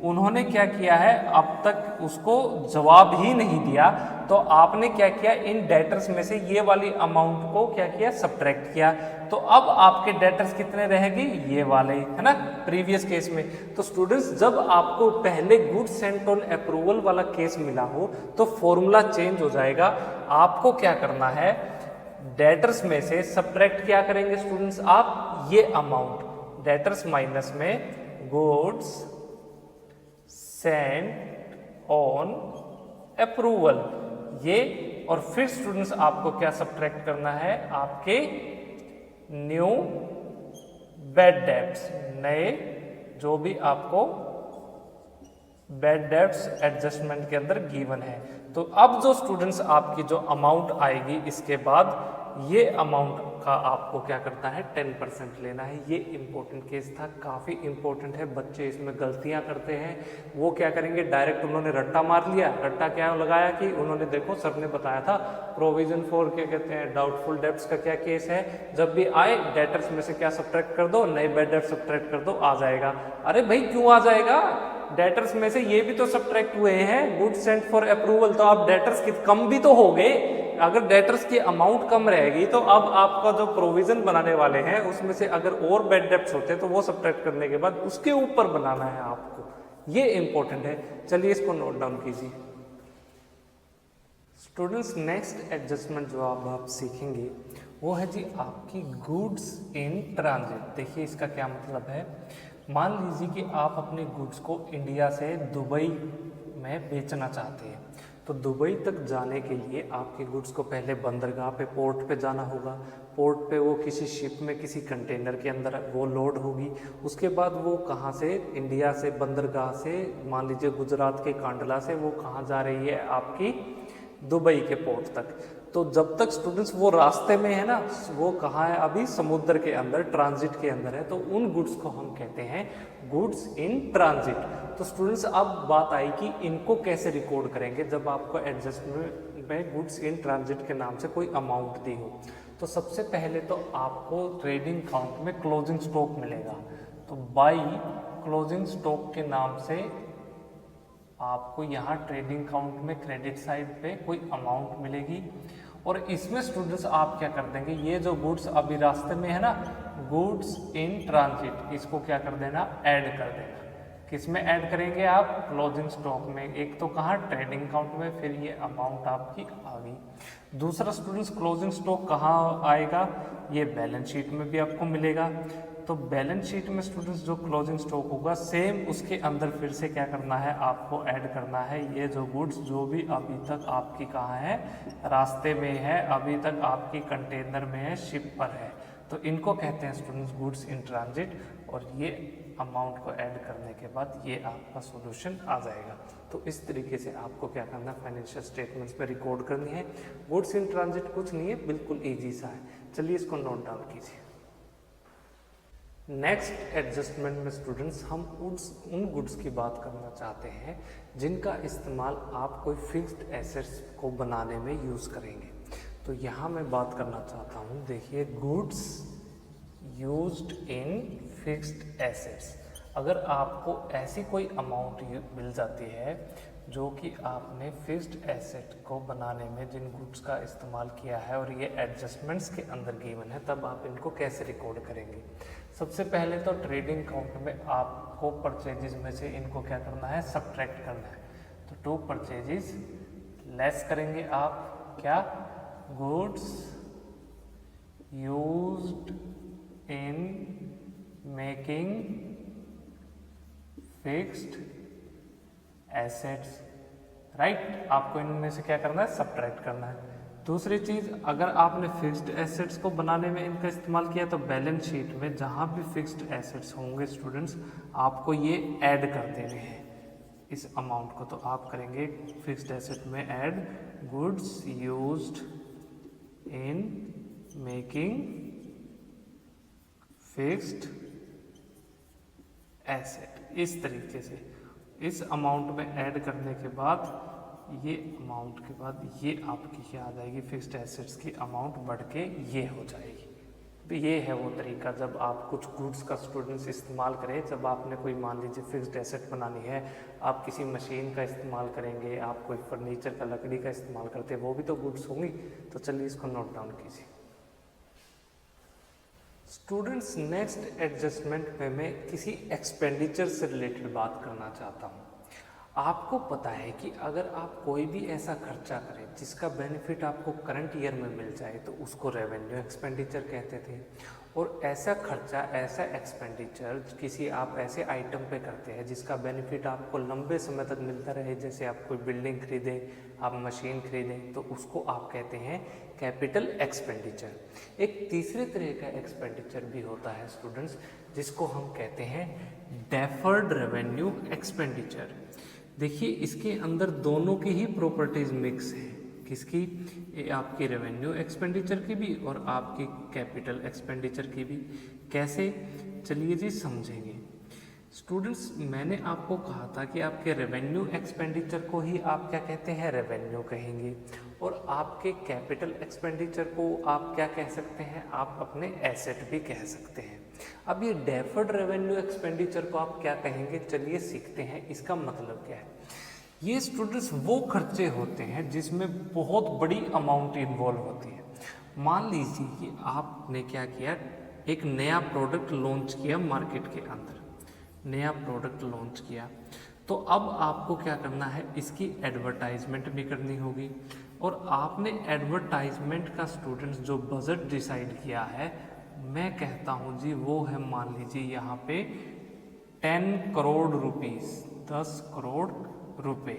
S1: उन्होंने क्या किया है, अब तक उसको जवाब ही नहीं दिया, तो आपने क्या किया, इन डेटर्स में से ये वाली अमाउंट को क्या किया, सब्ट्रैक्ट किया। तो अब आपके डेटर्स कितने रहेंगे, ये वाले, है ना, प्रीवियस केस में। तो स्टूडेंट्स जब आपको पहले गुड्स सेंट ऑन अप्रूवल वाला केस मिला हो तो फॉर्मूला चेंज हो जाएगा। आपको क्या करना है, डेटर्स में से सब्ट्रैक्ट क्या करेंगे स्टूडेंट्स, आप ये अमाउंट डेटर्स माइनस में गुड्स सेंट ऑन अप्रूवल ये, और फिर स्टूडेंट्स आपको क्या सब्ट्रैक्ट करना है, आपके न्यू बैड डेब्ट्स, नए जो भी आपको बैड डेब्ट्स एडजस्टमेंट के अंदर गिवन है। तो अब जो स्टूडेंट्स आपकी जो अमाउंट आएगी इसके बाद ये अमाउंट का आपको क्या करना है, 10% लेना है। ये इंपॉर्टेंट केस था, काफ़ी इंपॉर्टेंट है। बच्चे इसमें गलतियां करते हैं, वो क्या करेंगे, डायरेक्ट उन्होंने रट्टा मार लिया। रट्टा क्या लगाया कि उन्होंने, देखो सर ने बताया था प्रोविजन फॉर क्या कहते हैं डाउटफुल डेब्ट्स का क्या केस है, जब भी आए डेटर्स में से क्या सब्ट्रैक्ट कर दो, नए बैड डेब्ट सब्ट्रैक्ट कर दो, आ जाएगा। अरे भाई क्यों आ जाएगा, डेटर्स में से ये भी तो सब्ट्रैक्ट हुए हैं, गुड्स सेंट फॉर अप्रूवल, तो आप डेटर्स की कम भी तो हो गए। अगर डेटर्स की अमाउंट कम रहेगी तो अब आपका जो प्रोविजन बनाने वाले हैं उसमें से अगर और बैड डेब्ट्स होते हैं तो वो सब्ट्रैक्ट करने के बाद उसके ऊपर बनाना है आपको, ये इंपॉर्टेंट है। चलिए इसको नोट डाउन कीजिए स्टूडेंट्स। नेक्स्ट एडजस्टमेंट जो आप सीखेंगे वो है जी आपकी गुड्स इन ट्रांजिट। देखिए इसका क्या मतलब है, मान लीजिए कि आप अपने गुड्स को इंडिया से दुबई में बेचना चाहते हैं, तो दुबई तक जाने के लिए आपके गुड्स को पहले बंदरगाह पे, पोर्ट पे जाना होगा। पोर्ट पे वो किसी शिप में, किसी कंटेनर के अंदर वो लोड होगी। उसके बाद वो कहाँ से, इंडिया से, बंदरगाह से, मान लीजिए गुजरात के कांडला से, वो कहाँ जा रही है, आपकी दुबई के पोर्ट तक। तो जब तक स्टूडेंट्स वो रास्ते में है ना, वो कहाँ है अभी, समुद्र के अंदर, ट्रांजिट के अंदर है, तो उन गुड्स को हम कहते हैं गुड्स इन ट्रांजिट। तो स्टूडेंट्स अब बात आई कि इनको कैसे रिकॉर्ड करेंगे जब आपको एडजस्टमेंट में गुड्स इन ट्रांजिट के नाम से कोई अमाउंट दी हो। तो सबसे पहले तो आपको ट्रेडिंग काउंट में क्लोजिंग स्टॉक मिलेगा। तो बाई क्लोजिंग स्टॉक के नाम से आपको यहाँ ट्रेडिंग काउंट में क्रेडिट साइड पे कोई अमाउंट मिलेगी, और इसमें स्टूडेंट्स आप क्या कर देंगे, ये जो गुड्स अभी रास्ते में है ना, गुड्स इन ट्रांजिट, इसको क्या कर देना, ऐड कर देना। किस में ऐड करेंगे आप, क्लोजिंग स्टॉक में। एक तो कहाँ, ट्रेडिंग काउंट में, फिर ये अमाउंट आपकी आ गई। दूसरा स्टूडेंट्स क्लोजिंग स्टॉक कहाँ आएगा, ये बैलेंस शीट में भी आपको मिलेगा। तो बैलेंस शीट में स्टूडेंट्स जो क्लोजिंग स्टॉक होगा, सेम उसके अंदर फिर से क्या करना है, आपको ऐड करना है ये जो गुड्स जो भी अभी तक आपकी कहाँ है, रास्ते में है, अभी तक आपकी कंटेनर में है, शिप पर है। तो इनको कहते हैं स्टूडेंट्स गुड्स इन ट्रांजिट, और ये अमाउंट को ऐड करने के बाद ये आपका सॉल्यूशन आ जाएगा। तो इस तरीके से आपको क्या करना है, फाइनेंशियल स्टेटमेंट्स में रिकॉर्ड करनी है। गुड्स इन ट्रांजिट कुछ नहीं है, बिल्कुल ईजी सा है। चलिए इसको नोट डाउन कीजिए। नेक्स्ट एडजस्टमेंट में स्टूडेंट्स हम उन गुड्स की बात करना चाहते हैं जिनका इस्तेमाल आप कोई फिक्स्ड एसेट्स को बनाने में यूज़ करेंगे। तो यहाँ मैं बात करना चाहता हूँ, देखिए goods used in fixed assets. अगर आपको ऐसी कोई अमाउंट मिल जाती है जो कि आपने फिक्स्ड एसेट को बनाने में जिन गुड्स का इस्तेमाल किया है और ये एडजस्टमेंट्स के अंदर गिवन है, तब आप इनको कैसे रिकॉर्ड करेंगे। सबसे पहले तो ट्रेडिंग काउंट में आपको परचेजेस में से इनको क्या करना है, सब्ट्रैक्ट करना है। तो टू परचेजेस लेस करेंगे आप क्या, goods used in making fixed assets, right. आपको इनमें से क्या करना है, सब्ट्रैक्ट करना है। दूसरी चीज़, अगर आपने फिक्स्ड एसेट्स को बनाने में इनका इस्तेमाल किया तो बैलेंस शीट में जहाँ भी फिक्स्ड एसेट्स होंगे स्टूडेंट्स, आपको ये ऐड कर देने हैं इस अमाउंट को। तो आप करेंगे फिक्स्ड एसेट में add goods used in making fixed asset. इस तरीके से इस अमाउंट में ऐड करने के बाद ये अमाउंट के बाद ये आपकी क्या आ जाएगी, फिक्स्ड एसेट्स की अमाउंट बढ़ के ये हो जाएगी। तो ये है वो तरीका जब आप कुछ गुड्स का स्टूडेंट्स इस्तेमाल करें। जब आपने कोई मान लीजिए फिक्स्ड एसेट बनानी है, आप किसी मशीन का इस्तेमाल करेंगे, आप कोई फर्नीचर का, लकड़ी का इस्तेमाल करते हैं, वो भी तो गुड्स होंगी। तो चलिए इसको नोट डाउन कीजिए स्टूडेंट्स। नेक्स्ट एडजस्टमेंट में मैं किसी एक्सपेंडिचर से रिलेटेड बात करना चाहता हूँ। आपको पता है कि अगर आप कोई भी ऐसा खर्चा करें जिसका बेनिफिट आपको करंट ईयर में मिल जाए तो उसको रेवेन्यू एक्सपेंडिचर कहते थे। और ऐसा खर्चा, ऐसा एक्सपेंडिचर किसी आप ऐसे आइटम पे करते हैं जिसका बेनिफिट आपको लंबे समय तक मिलता रहे, जैसे आप कोई बिल्डिंग खरीदें, आप मशीन खरीदें, तो उसको आप कहते हैं कैपिटल एक्सपेंडिचर। एक तीसरे तरह का एक्सपेंडिचर भी होता है स्टूडेंट्स, जिसको हम कहते हैं डेफर्ड रेवेन्यू एक्सपेंडिचर। देखिए इसके अंदर दोनों की ही प्रॉपर्टीज मिक्स है, किसकी, ये आपकी रेवेन्यू एक्सपेंडिचर की भी और आपकी कैपिटल एक्सपेंडिचर की भी। कैसे, चलिए जी समझेंगे स्टूडेंट्स। मैंने आपको कहा था कि आपके रेवेन्यू एक्सपेंडिचर को ही आप क्या कहते हैं, रेवेन्यू कहेंगे, और आपके कैपिटल एक्सपेंडिचर को आप क्या कह सकते हैं, आप अपने एसेट भी कह सकते हैं। अब ये डेफर्ड रेवेन्यू एक्सपेंडिचर को आप क्या कहेंगे, चलिए सीखते हैं इसका मतलब क्या है। ये स्टूडेंट्स वो खर्चे होते हैं जिसमें बहुत बड़ी अमाउंट इन्वॉल्व होती है। मान लीजिए कि आपने क्या किया, एक नया प्रोडक्ट लॉन्च किया मार्केट के अंदर, नया प्रोडक्ट लॉन्च किया, तो अब आपको क्या करना है, इसकी एडवर्टाइजमेंट भी करनी होगी। और आपने एडवर्टाइजमेंट का स्टूडेंट्स जो बजट डिसाइड किया है, मैं कहता हूँ जी वो है, मान लीजिए यहाँ पे 10 करोड़ रुपीस, 10 करोड़ रुपए।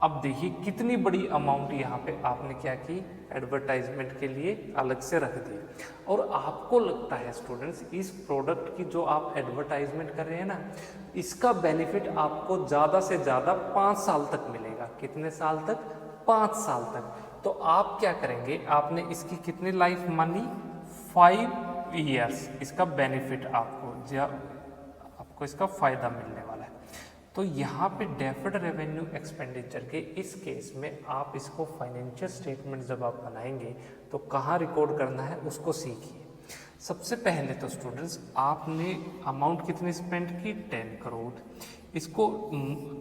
S1: अब देखिए कितनी बड़ी अमाउंट यहाँ पे आपने क्या की, एडवर्टाइजमेंट के लिए अलग से रख दी। और आपको लगता है स्टूडेंट्स इस प्रोडक्ट की जो आप एडवर्टाइजमेंट कर रहे हैं ना, इसका बेनिफिट आपको ज़्यादा से ज़्यादा 5 साल तक मिलेगा। कितने साल तक, 5 साल तक। तो आप क्या करेंगे, आपने इसकी कितनी लाइफ मानी, 5 ईयर्स इसका बेनिफिट आपको इसका फायदा मिलने वाला है। तो यहाँ पे डेफर्ड रेवेन्यू एक्सपेंडिचर के इस केस में आप इसको फाइनेंशियल स्टेटमेंट जब आप बनाएंगे तो कहाँ रिकॉर्ड करना है उसको सीखिए। सबसे पहले तो स्टूडेंट्स आपने अमाउंट कितनी स्पेंड की, 10 करोड़। इसको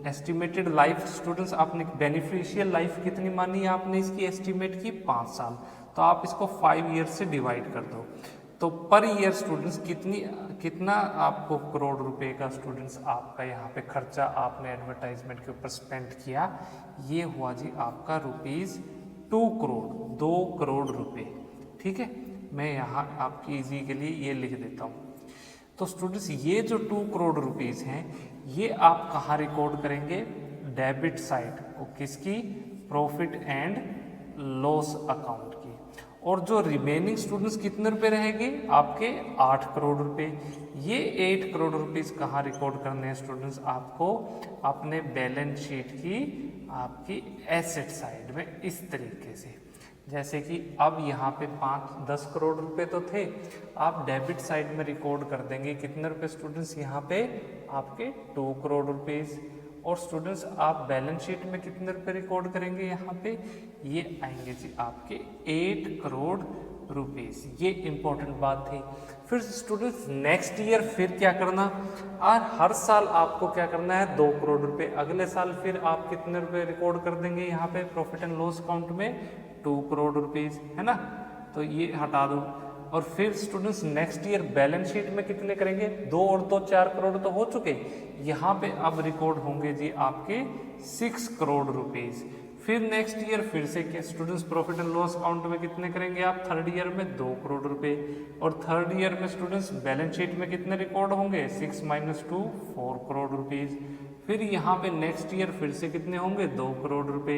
S1: एस्टिमेटेड लाइफ स्टूडेंट्स आपने बेनिफिशियल लाइफ कितनी मानी, आपने इसकी एस्टिमेट की 5 साल। तो आप इसको 5 ईयर से डिवाइड कर दो, तो पर ईयर स्टूडेंट्स कितना आपको करोड़ रुपए का स्टूडेंट्स आपका यहाँ पे खर्चा आपने एडवर्टाइजमेंट के ऊपर स्पेंड किया, ये हुआ जी आपका ₹2 करोड़, 2 करोड़ रुपए। ठीक है, मैं यहाँ आपकी इजी के लिए ये लिख देता हूँ। तो स्टूडेंट्स ये जो 2 करोड़ रुपीस हैं ये आप कहाँ रिकॉर्ड करेंगे, डेबिट साइड को, किसकी, प्रॉफिट एंड लॉस अकाउंट की। और जो रिमेनिंग स्टूडेंट्स कितने रुपए रहेंगे, आपके 8 करोड़ रुपए। ये 8 करोड़ रुपीस कहाँ रिकॉर्ड करने हैं स्टूडेंट्स, आपको अपने बैलेंस शीट की आपकी एसेट साइड में इस तरीके से। जैसे कि अब यहाँ पे 5-10 करोड़ रुपए तो थे, आप डेबिट साइड में रिकॉर्ड कर देंगे कितने रुपए स्टूडेंट्स, यहाँ पे आपके 2 करोड़ रुपीस। और स्टूडेंट्स आप बैलेंस शीट में कितने रुपए रिकॉर्ड करेंगे, यहाँ पे ये आएंगे जी आपके 8 करोड़ रुपीस। ये इंपॉर्टेंट बात थी। फिर स्टूडेंट्स नेक्स्ट ईयर फिर क्या करना, और हर साल आपको क्या करना है, 2 करोड़ रुपए। अगले साल फिर आप कितने रुपए रिकॉर्ड कर देंगे यहाँ पे प्रॉफिट एंड लॉस अकाउंट में, 2 करोड़ रुपीस, है ना। तो ये हटा दो। और फिर students next year balance sheet में कितने करेंगे, 2 और 2 4 करोड़ तो हो चुके। यहाँ पे अब रिकॉर्ड होंगे जी आपके 6 करोड़ रुपीस। फिर नेक्स्ट ईयर फिर से क्या students profit and loss account में कितने करेंगे आप, थर्ड ईयर में 2 करोड़ रुपए। और थर्ड ईयर में स्टूडेंट्स बैलेंस शीट में कितने रिकॉर्ड होंगे, 6 - 2 4 करोड़ रुपीस। फिर यहाँ पे नेक्स्ट ईयर फिर से कितने होंगे, 2 करोड़ रुपए।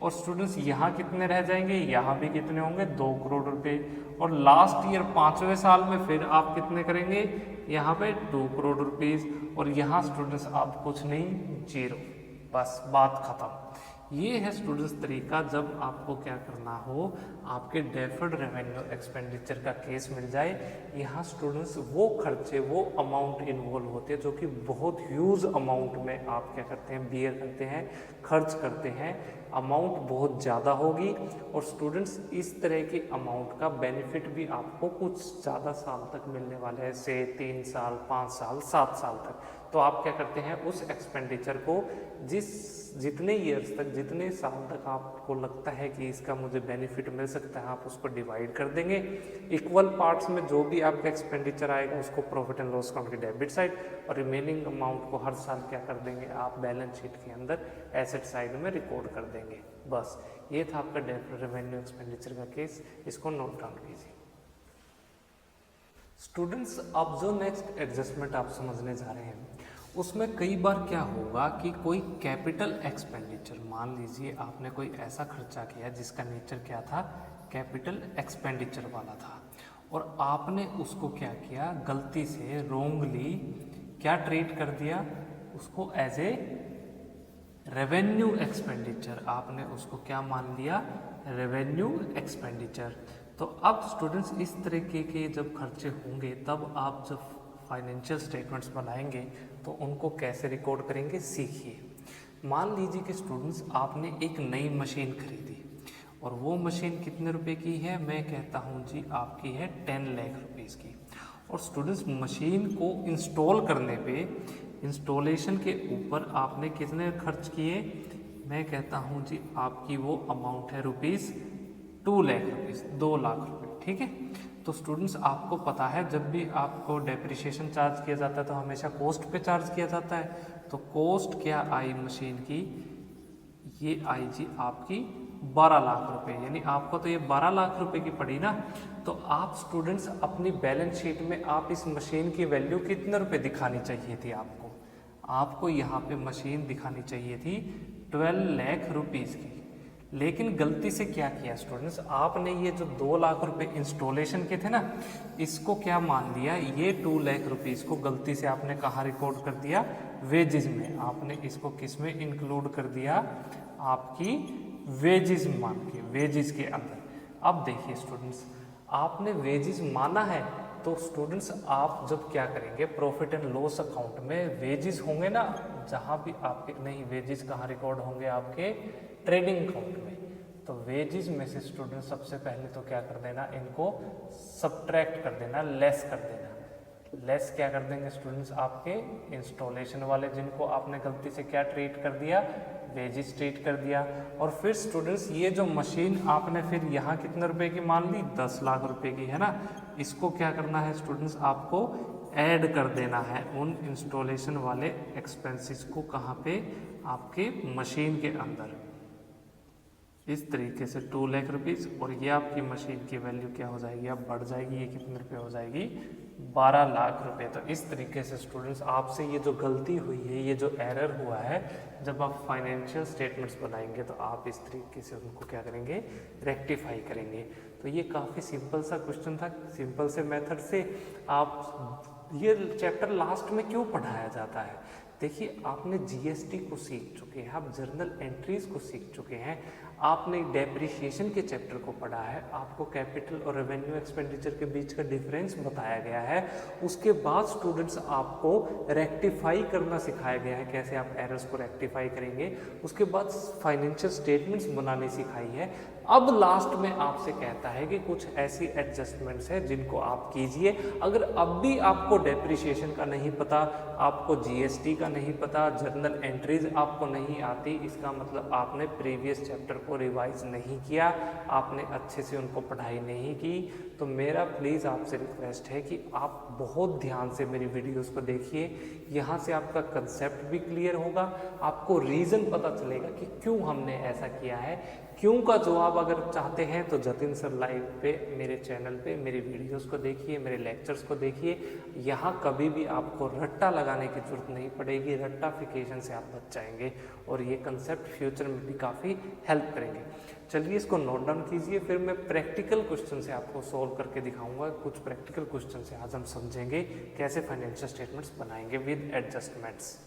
S1: और स्टूडेंट्स यहाँ कितने रह जाएंगे, यहाँ भी कितने होंगे, 2 करोड़ रुपए। और लास्ट ईयर 5वें साल में फिर आप कितने करेंगे, यहाँ पे 2 करोड़ रुपीस। और यहाँ स्टूडेंट्स आप कुछ नहीं, 0, बस बात खत्म। ये है स्टूडेंट्स तरीका जब आपको क्या करना हो, आपके डेफर्ड रेवेन्यू एक्सपेंडिचर का केस मिल जाए। यहाँ स्टूडेंट्स वो खर्चे, वो अमाउंट इन्वॉल्व होते हैं जो कि बहुत ह्यूज अमाउंट में आप क्या करते हैं, बियर करते हैं, खर्च करते हैं। अमाउंट बहुत ज़्यादा होगी और स्टूडेंट्स इस तरह के अमाउंट का बेनिफिट भी आपको कुछ ज़्यादा साल तक मिलने वाले हैं, से 3 साल, 5 साल, 7 साल तक। तो आप क्या करते हैं, उस एक्सपेंडिचर को जितने ईयर्स तक, जितने साल तक आपको लगता है कि इसका मुझे बेनिफिट मिल सकता है, आप उसको डिवाइड कर देंगे इक्वल पार्ट्स में। जो भी आपका एक्सपेंडिचर आएगा उसको प्रॉफिट एंड लॉस अकाउंट की डेबिट साइड, और रिमेनिंग अमाउंट को हर साल क्या कर देंगे आप, बैलेंस शीट के अंदर एसेट साइड में रिकॉर्ड कर देंगे। बस ये था आपका डेफर्ड रेवेन्यू एक्सपेंडिचर का केस, इसको नोट डाउन कीजिए। स्टूडेंट्स अब जो नेक्स्ट एडजस्टमेंट आप समझने जा रहे हैं उसमें कई बार क्या होगा कि कोई कैपिटल एक्सपेंडिचर, मान लीजिए आपने कोई ऐसा खर्चा किया जिसका नेचर क्या था, कैपिटल एक्सपेंडिचर वाला था, और आपने उसको क्या किया, गलती से रोंगली क्या ट्रीट कर दिया, उसको एज ए रेवेन्यू एक्सपेंडिचर, आपने उसको क्या मान लिया, रेवेन्यू एक्सपेंडिचर। तो अब स्टूडेंट्स इस तरीके के जब खर्चे होंगे तब आप जब फाइनेंशियल स्टेटमेंट्स बनाएंगे तो उनको कैसे रिकॉर्ड करेंगे, सीखिए। मान लीजिए कि स्टूडेंट्स आपने एक नई मशीन खरीदी और वो मशीन कितने रुपए की है, मैं कहता हूँ जी आपकी है 10 लाख रुपीस की। और स्टूडेंट्स मशीन को इंस्टॉल करने पे, इंस्टॉलेशन के ऊपर आपने कितने खर्च किए, मैं कहता हूँ जी आपकी वो अमाउंट है ₹2 लाख, 2 लाख रुपए। ठीक है, तो स्टूडेंट्स आपको पता है जब भी आपको डेप्रिसिएशन चार्ज किया जाता है तो हमेशा कॉस्ट पे चार्ज किया जाता है। तो कॉस्ट क्या आई मशीन की, ये आई जी आपकी 12 लाख रुपए, यानी आपको तो ये 12 लाख रुपए की पड़ी ना। तो आप स्टूडेंट्स अपनी बैलेंस शीट में आप इस मशीन की वैल्यू कितने रुपए दिखानी चाहिए थी आपको यहाँ पे मशीन दिखानी चाहिए थी 12 लाख रुपीस की। लेकिन गलती से क्या किया स्टूडेंट्स, आपने ये जो 2 लाख रुपए इंस्टॉलेशन के थे ना, इसको क्या मान लिया, ये 2 लाख रुपीस को गलती से आपने कहाँ रिकॉर्ड कर दिया, वेजेस में। आपने इसको किस में इंक्लूड कर दिया, आपकी वेजिस मान के, वेजिस के अंदर। अब देखिए स्टूडेंट्स, आपने वेजिस माना है तो स्टूडेंट्स आप जब क्या करेंगे, प्रॉफिट एंड लॉस अकाउंट में वेजिस होंगे ना, जहाँ भी आपके, नहीं वेजिस कहाँ रिकॉर्ड होंगे, आपके ट्रेडिंग अकाउंट में। तो वेजिस में से स्टूडेंट सबसे पहले तो क्या कर देना, इनको सब्ट्रैक्ट कर देना, लेस कर देना। लेस क्या कर देंगे स्टूडेंट्स, आपके इंस्टॉलेशन वाले, जिनको आपने गलती से क्या ट्रीट कर दिया, वेजिस ट्रीट कर दिया। और फिर स्टूडेंट्स ये जो मशीन आपने फिर यहाँ कितने रुपए की मान ली, 10 लाख रुपए की है ना, इसको क्या करना है स्टूडेंट्स, आपको ऐड कर देना है उन इंस्टॉलेशन वाले एक्सपेंसेस को, कहाँ पे, आपके मशीन के अंदर। इस तरीके से 2 लाख रुपीज़, और ये आपकी मशीन की वैल्यू क्या हो जाएगी, अब बढ़ जाएगी, ये कितने रुपए हो जाएगी, 12 लाख रुपए। तो इस तरीके से स्टूडेंट्स आपसे ये जो गलती हुई है, ये जो एरर हुआ है, जब आप फाइनेंशियल स्टेटमेंट्स बनाएंगे तो आप इस तरीके से उनको क्या करेंगे, रेक्टिफाई करेंगे। तो ये काफ़ी सिंपल सा क्वेश्चन था, सिंपल से मेथड से आप, ये चैप्टर लास्ट में क्यों पढ़ाया जाता है, देखिए आपने जीएसटी को सीख चुके हैं, आप जर्नल एंट्रीज को सीख चुके हैं, आपने डेप्रिसिएशन के चैप्टर को पढ़ा है, आपको कैपिटल और रेवेन्यू एक्सपेंडिचर के बीच का डिफरेंस बताया गया है। उसके बाद स्टूडेंट्स आपको रेक्टिफाई करना सिखाया गया है, कैसे आप एरर्स को रेक्टिफाई करेंगे। उसके बाद फाइनेंशियल स्टेटमेंट्स बनानी सिखाई है। अब लास्ट में आपसे कहता है कि कुछ ऐसी एडजस्टमेंट्स हैं जिनको आप कीजिए। अगर अब भी आपको डेप्रिसिएशन का नहीं पता, आपको जीएसटी का नहीं पता, जर्नल एंट्रीज आपको नहीं आती, इसका मतलब आपने प्रीवियस चैप्टर को रिवाइज नहीं किया, आपने अच्छे से उनको पढ़ाई नहीं की। तो मेरा प्लीज़ आपसे रिक्वेस्ट है कि आप बहुत ध्यान से मेरी वीडियोस को देखिए, यहाँ से आपका कंसेप्ट भी क्लियर होगा, आपको रीज़न पता चलेगा कि क्यों हमने ऐसा किया है। क्यों का जवाब अगर चाहते हैं तो जतिन सर लाइव पे, मेरे चैनल पे मेरी वीडियोस को देखिए, मेरे लेक्चर्स को देखिए। यहाँ कभी भी आपको रट्टा लगाने की जरूरत नहीं पड़ेगी, रट्टाफिकेशन से आप बच जाएंगे और ये कंसेप्ट फ्यूचर में भी काफ़ी हेल्प करेंगे। चलिए इसको नोट डाउन कीजिए, फिर मैं प्रैक्टिकल क्वेश्चन से आपको सोल्व करके दिखाऊंगा। कुछ प्रैक्टिकल क्वेश्चन से आज हम समझेंगे कैसे फाइनेंशियल स्टेटमेंट्स बनाएंगे विद एडजस्टमेंट्स।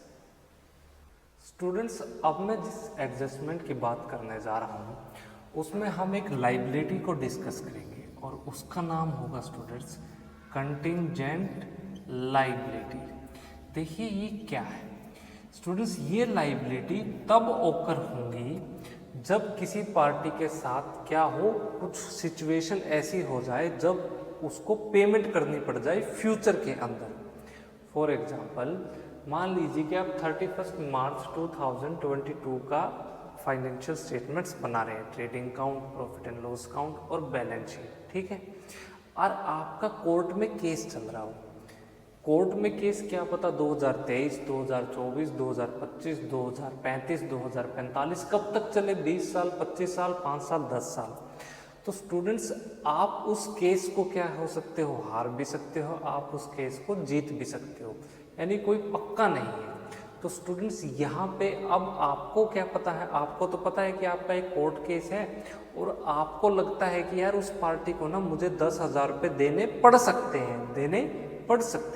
S1: स्टूडेंट्स, अब मैं जिस एडजस्टमेंट की बात करने जा रहा हूँ उसमें हम एक लाइबिलिटी को डिस्कस करेंगे और उसका नाम होगा स्टूडेंट्स कंटिंजेंट लाइबिलिटी। देखिए ये क्या है स्टूडेंट्स, ये लाइबिलिटी तब ओकर होंगी जब किसी पार्टी के साथ क्या हो, कुछ सिचुएशन ऐसी हो जाए जब उसको पेमेंट करनी पड़ जाए फ्यूचर के अंदर। फॉर एग्जाम्पल मान लीजिए कि आप 31 मार्च 2022 का फाइनेंशियल स्टेटमेंट्स बना रहे हैं, trading account, profit and loss account और बैलेंस शीट, ठीक है। और आपका कोर्ट में केस चल रहा हो, कोर्ट में केस क्या पता 2023, 2024, 2025, 2035, 2045 कब तक चले, 20 साल, 25 साल, 5 साल, 10 साल। तो स्टूडेंट्स आप उस केस को क्या हो सकते हो, हार भी सकते हो, आप उस केस को जीत भी सकते हो, यानी कोई पक्का नहीं है। तो स्टूडेंट्स यहाँ पे अब आपको क्या पता है, आपको तो पता है कि आपका एक कोर्ट केस है और आपको लगता है कि यार उस पार्टी को ना मुझे 10,000 रुपये देने पड़ सकते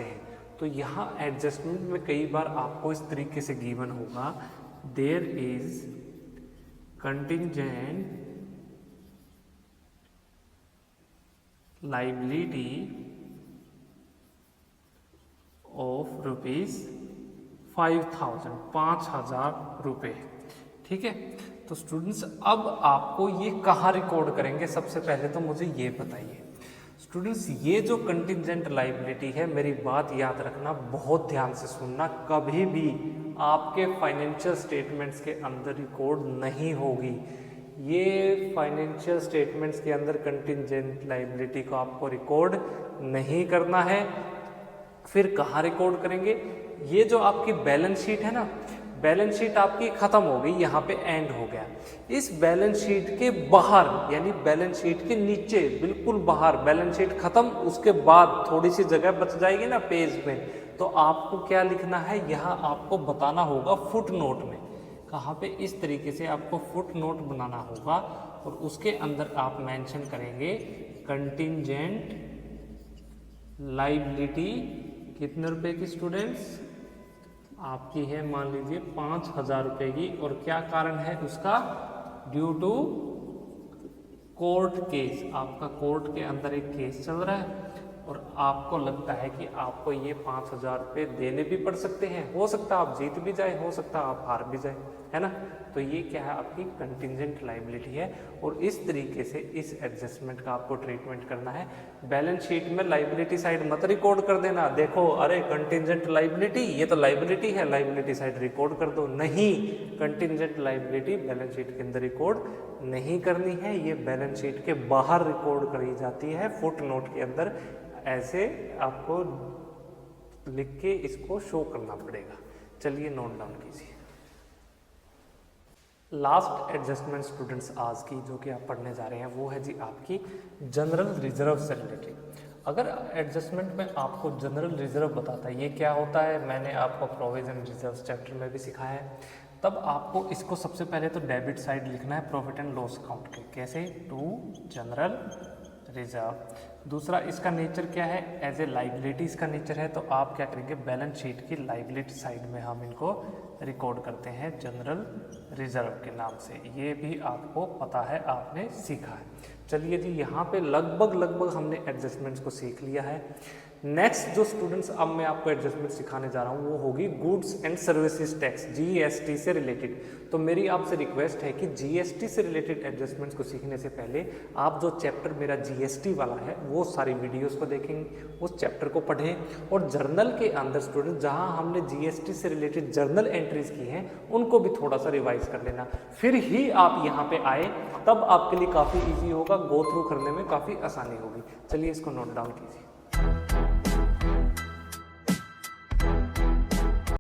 S1: हैं, तो यहाँ एडजस्टमेंट में कई बार आपको इस तरीके से गिवन होगा, there is contingent liability of ₹5,000, 5,000 रुपये, ठीक है। तो स्टूडेंट्स अब आपको ये कहाँ रिकॉर्ड करेंगे, सबसे पहले तो मुझे ये बताइए स्टूडेंट्स, ये जो कंटिंजेंट लाइबिलिटी है, मेरी बात याद रखना, बहुत ध्यान से सुनना, कभी भी आपके फाइनेंशियल स्टेटमेंट्स के अंदर रिकॉर्ड नहीं होगी। ये फाइनेंशियल स्टेटमेंट्स के अंदर कंटिंजेंट लाइबिलिटी को आपको रिकॉर्ड नहीं करना है। फिर कहाँ रिकॉर्ड करेंगे, ये जो आपकी बैलेंस शीट है ना, बैलेंस शीट आपकी खत्म हो गई, यहाँ पे एंड हो गया। इस बैलेंस शीट के बाहर, यानी बैलेंस शीट के नीचे बिल्कुल बाहर, बैलेंस शीट खत्म, उसके बाद थोड़ी सी जगह बच जाएगी ना पेज में, तो आपको क्या लिखना है, यहाँ आपको बताना होगा फुट नोट में, कहाँ पे, इस तरीके से आपको फुट नोट बनाना होगा और उसके अंदर आप मेंशन करेंगे कंटिंजेंट लाइबिलिटी कितने रुपए की स्टूडेंट्स, आपकी है मान लीजिए 5,000 रुपए की, और क्या कारण है उसका, ड्यू टू कोर्ट केस, आपका कोर्ट के अंदर एक केस चल रहा है और आपको लगता है कि आपको ये 5,000 रुपये देने भी पड़ सकते हैं, हो सकता है आप जीत भी जाए, हो सकता है आप हार भी जाए, है ना। तो ये क्या है, आपकी कंटिजेंट लायबिलिटी है और इस तरीके से इस एडजस्टमेंट का आपको ट्रीटमेंट करना है। बैलेंस शीट में लायबिलिटी साइड मत रिकॉर्ड कर देना, देखो अरे कंटिजेंट लायबिलिटी, ये तो लायबिलिटी है, लायबिलिटी साइड रिकॉर्ड कर दो, नहीं, कंटिजेंट लायबिलिटी बैलेंस शीट के अंदर रिकॉर्ड नहीं करनी है, ये बैलेंस शीट के बाहर रिकॉर्ड करी जाती है, फुट नोट के अंदर ऐसे आपको लिख के इसको शो करना पड़ेगा। चलिए नोट डाउन कीजिए। लास्ट एडजस्टमेंट स्टूडेंट्स आज की जो कि आप पढ़ने जा रहे हैं वो है जी आपकी जनरल रिजर्व से रिलेटेड। अगर एडजस्टमेंट में आपको जनरल रिजर्व बताता है ये क्या होता है, मैंने आपको प्रोविजन रिजर्व चैप्टर में भी सिखाया है, तब आपको इसको सबसे पहले तो डेबिट साइड लिखना है प्रॉफिट एंड लॉस अकाउंट के, कैसे, टू जनरल रिजर्व। दूसरा इसका नेचर क्या है, एज ए लाइबिलिटी इसका नेचर है, तो आप क्या करेंगे, बैलेंस शीट की लाइबिलिटी साइड में हम इनको रिकॉर्ड करते हैं जनरल रिजर्व के नाम से, ये भी आपको पता है, आपने सीखा है। चलिए जी, यहाँ पे लगभग हमने एडजस्टमेंट्स को सीख लिया है। नेक्स्ट जो स्टूडेंट्स अब मैं आपको एडजस्टमेंट सिखाने जा रहा हूँ वो होगी goods and services tax, GST से रिलेटेड। तो मेरी आपसे रिक्वेस्ट है कि जीएसटी से रिलेटेड एडजस्टमेंट्स को सीखने से पहले आप जो चैप्टर मेरा जीएसटी वाला है वो सारी वीडियोस को देखेंगे, उस चैप्टर को पढ़ें और जर्नल के अंदर स्टूडेंट जहाँ हमने जीएसटी से रिलेटेड जर्नल एंट्रीज की हैं उनको भी थोड़ा सा रिवाइज कर लेना, फिर ही आप यहाँ पे आए, तब आपके लिए काफ़ी ईजी होगा, गो थ्रू करने में काफ़ी आसानी होगी। चलिए इसको नोट डाउन कीजिए।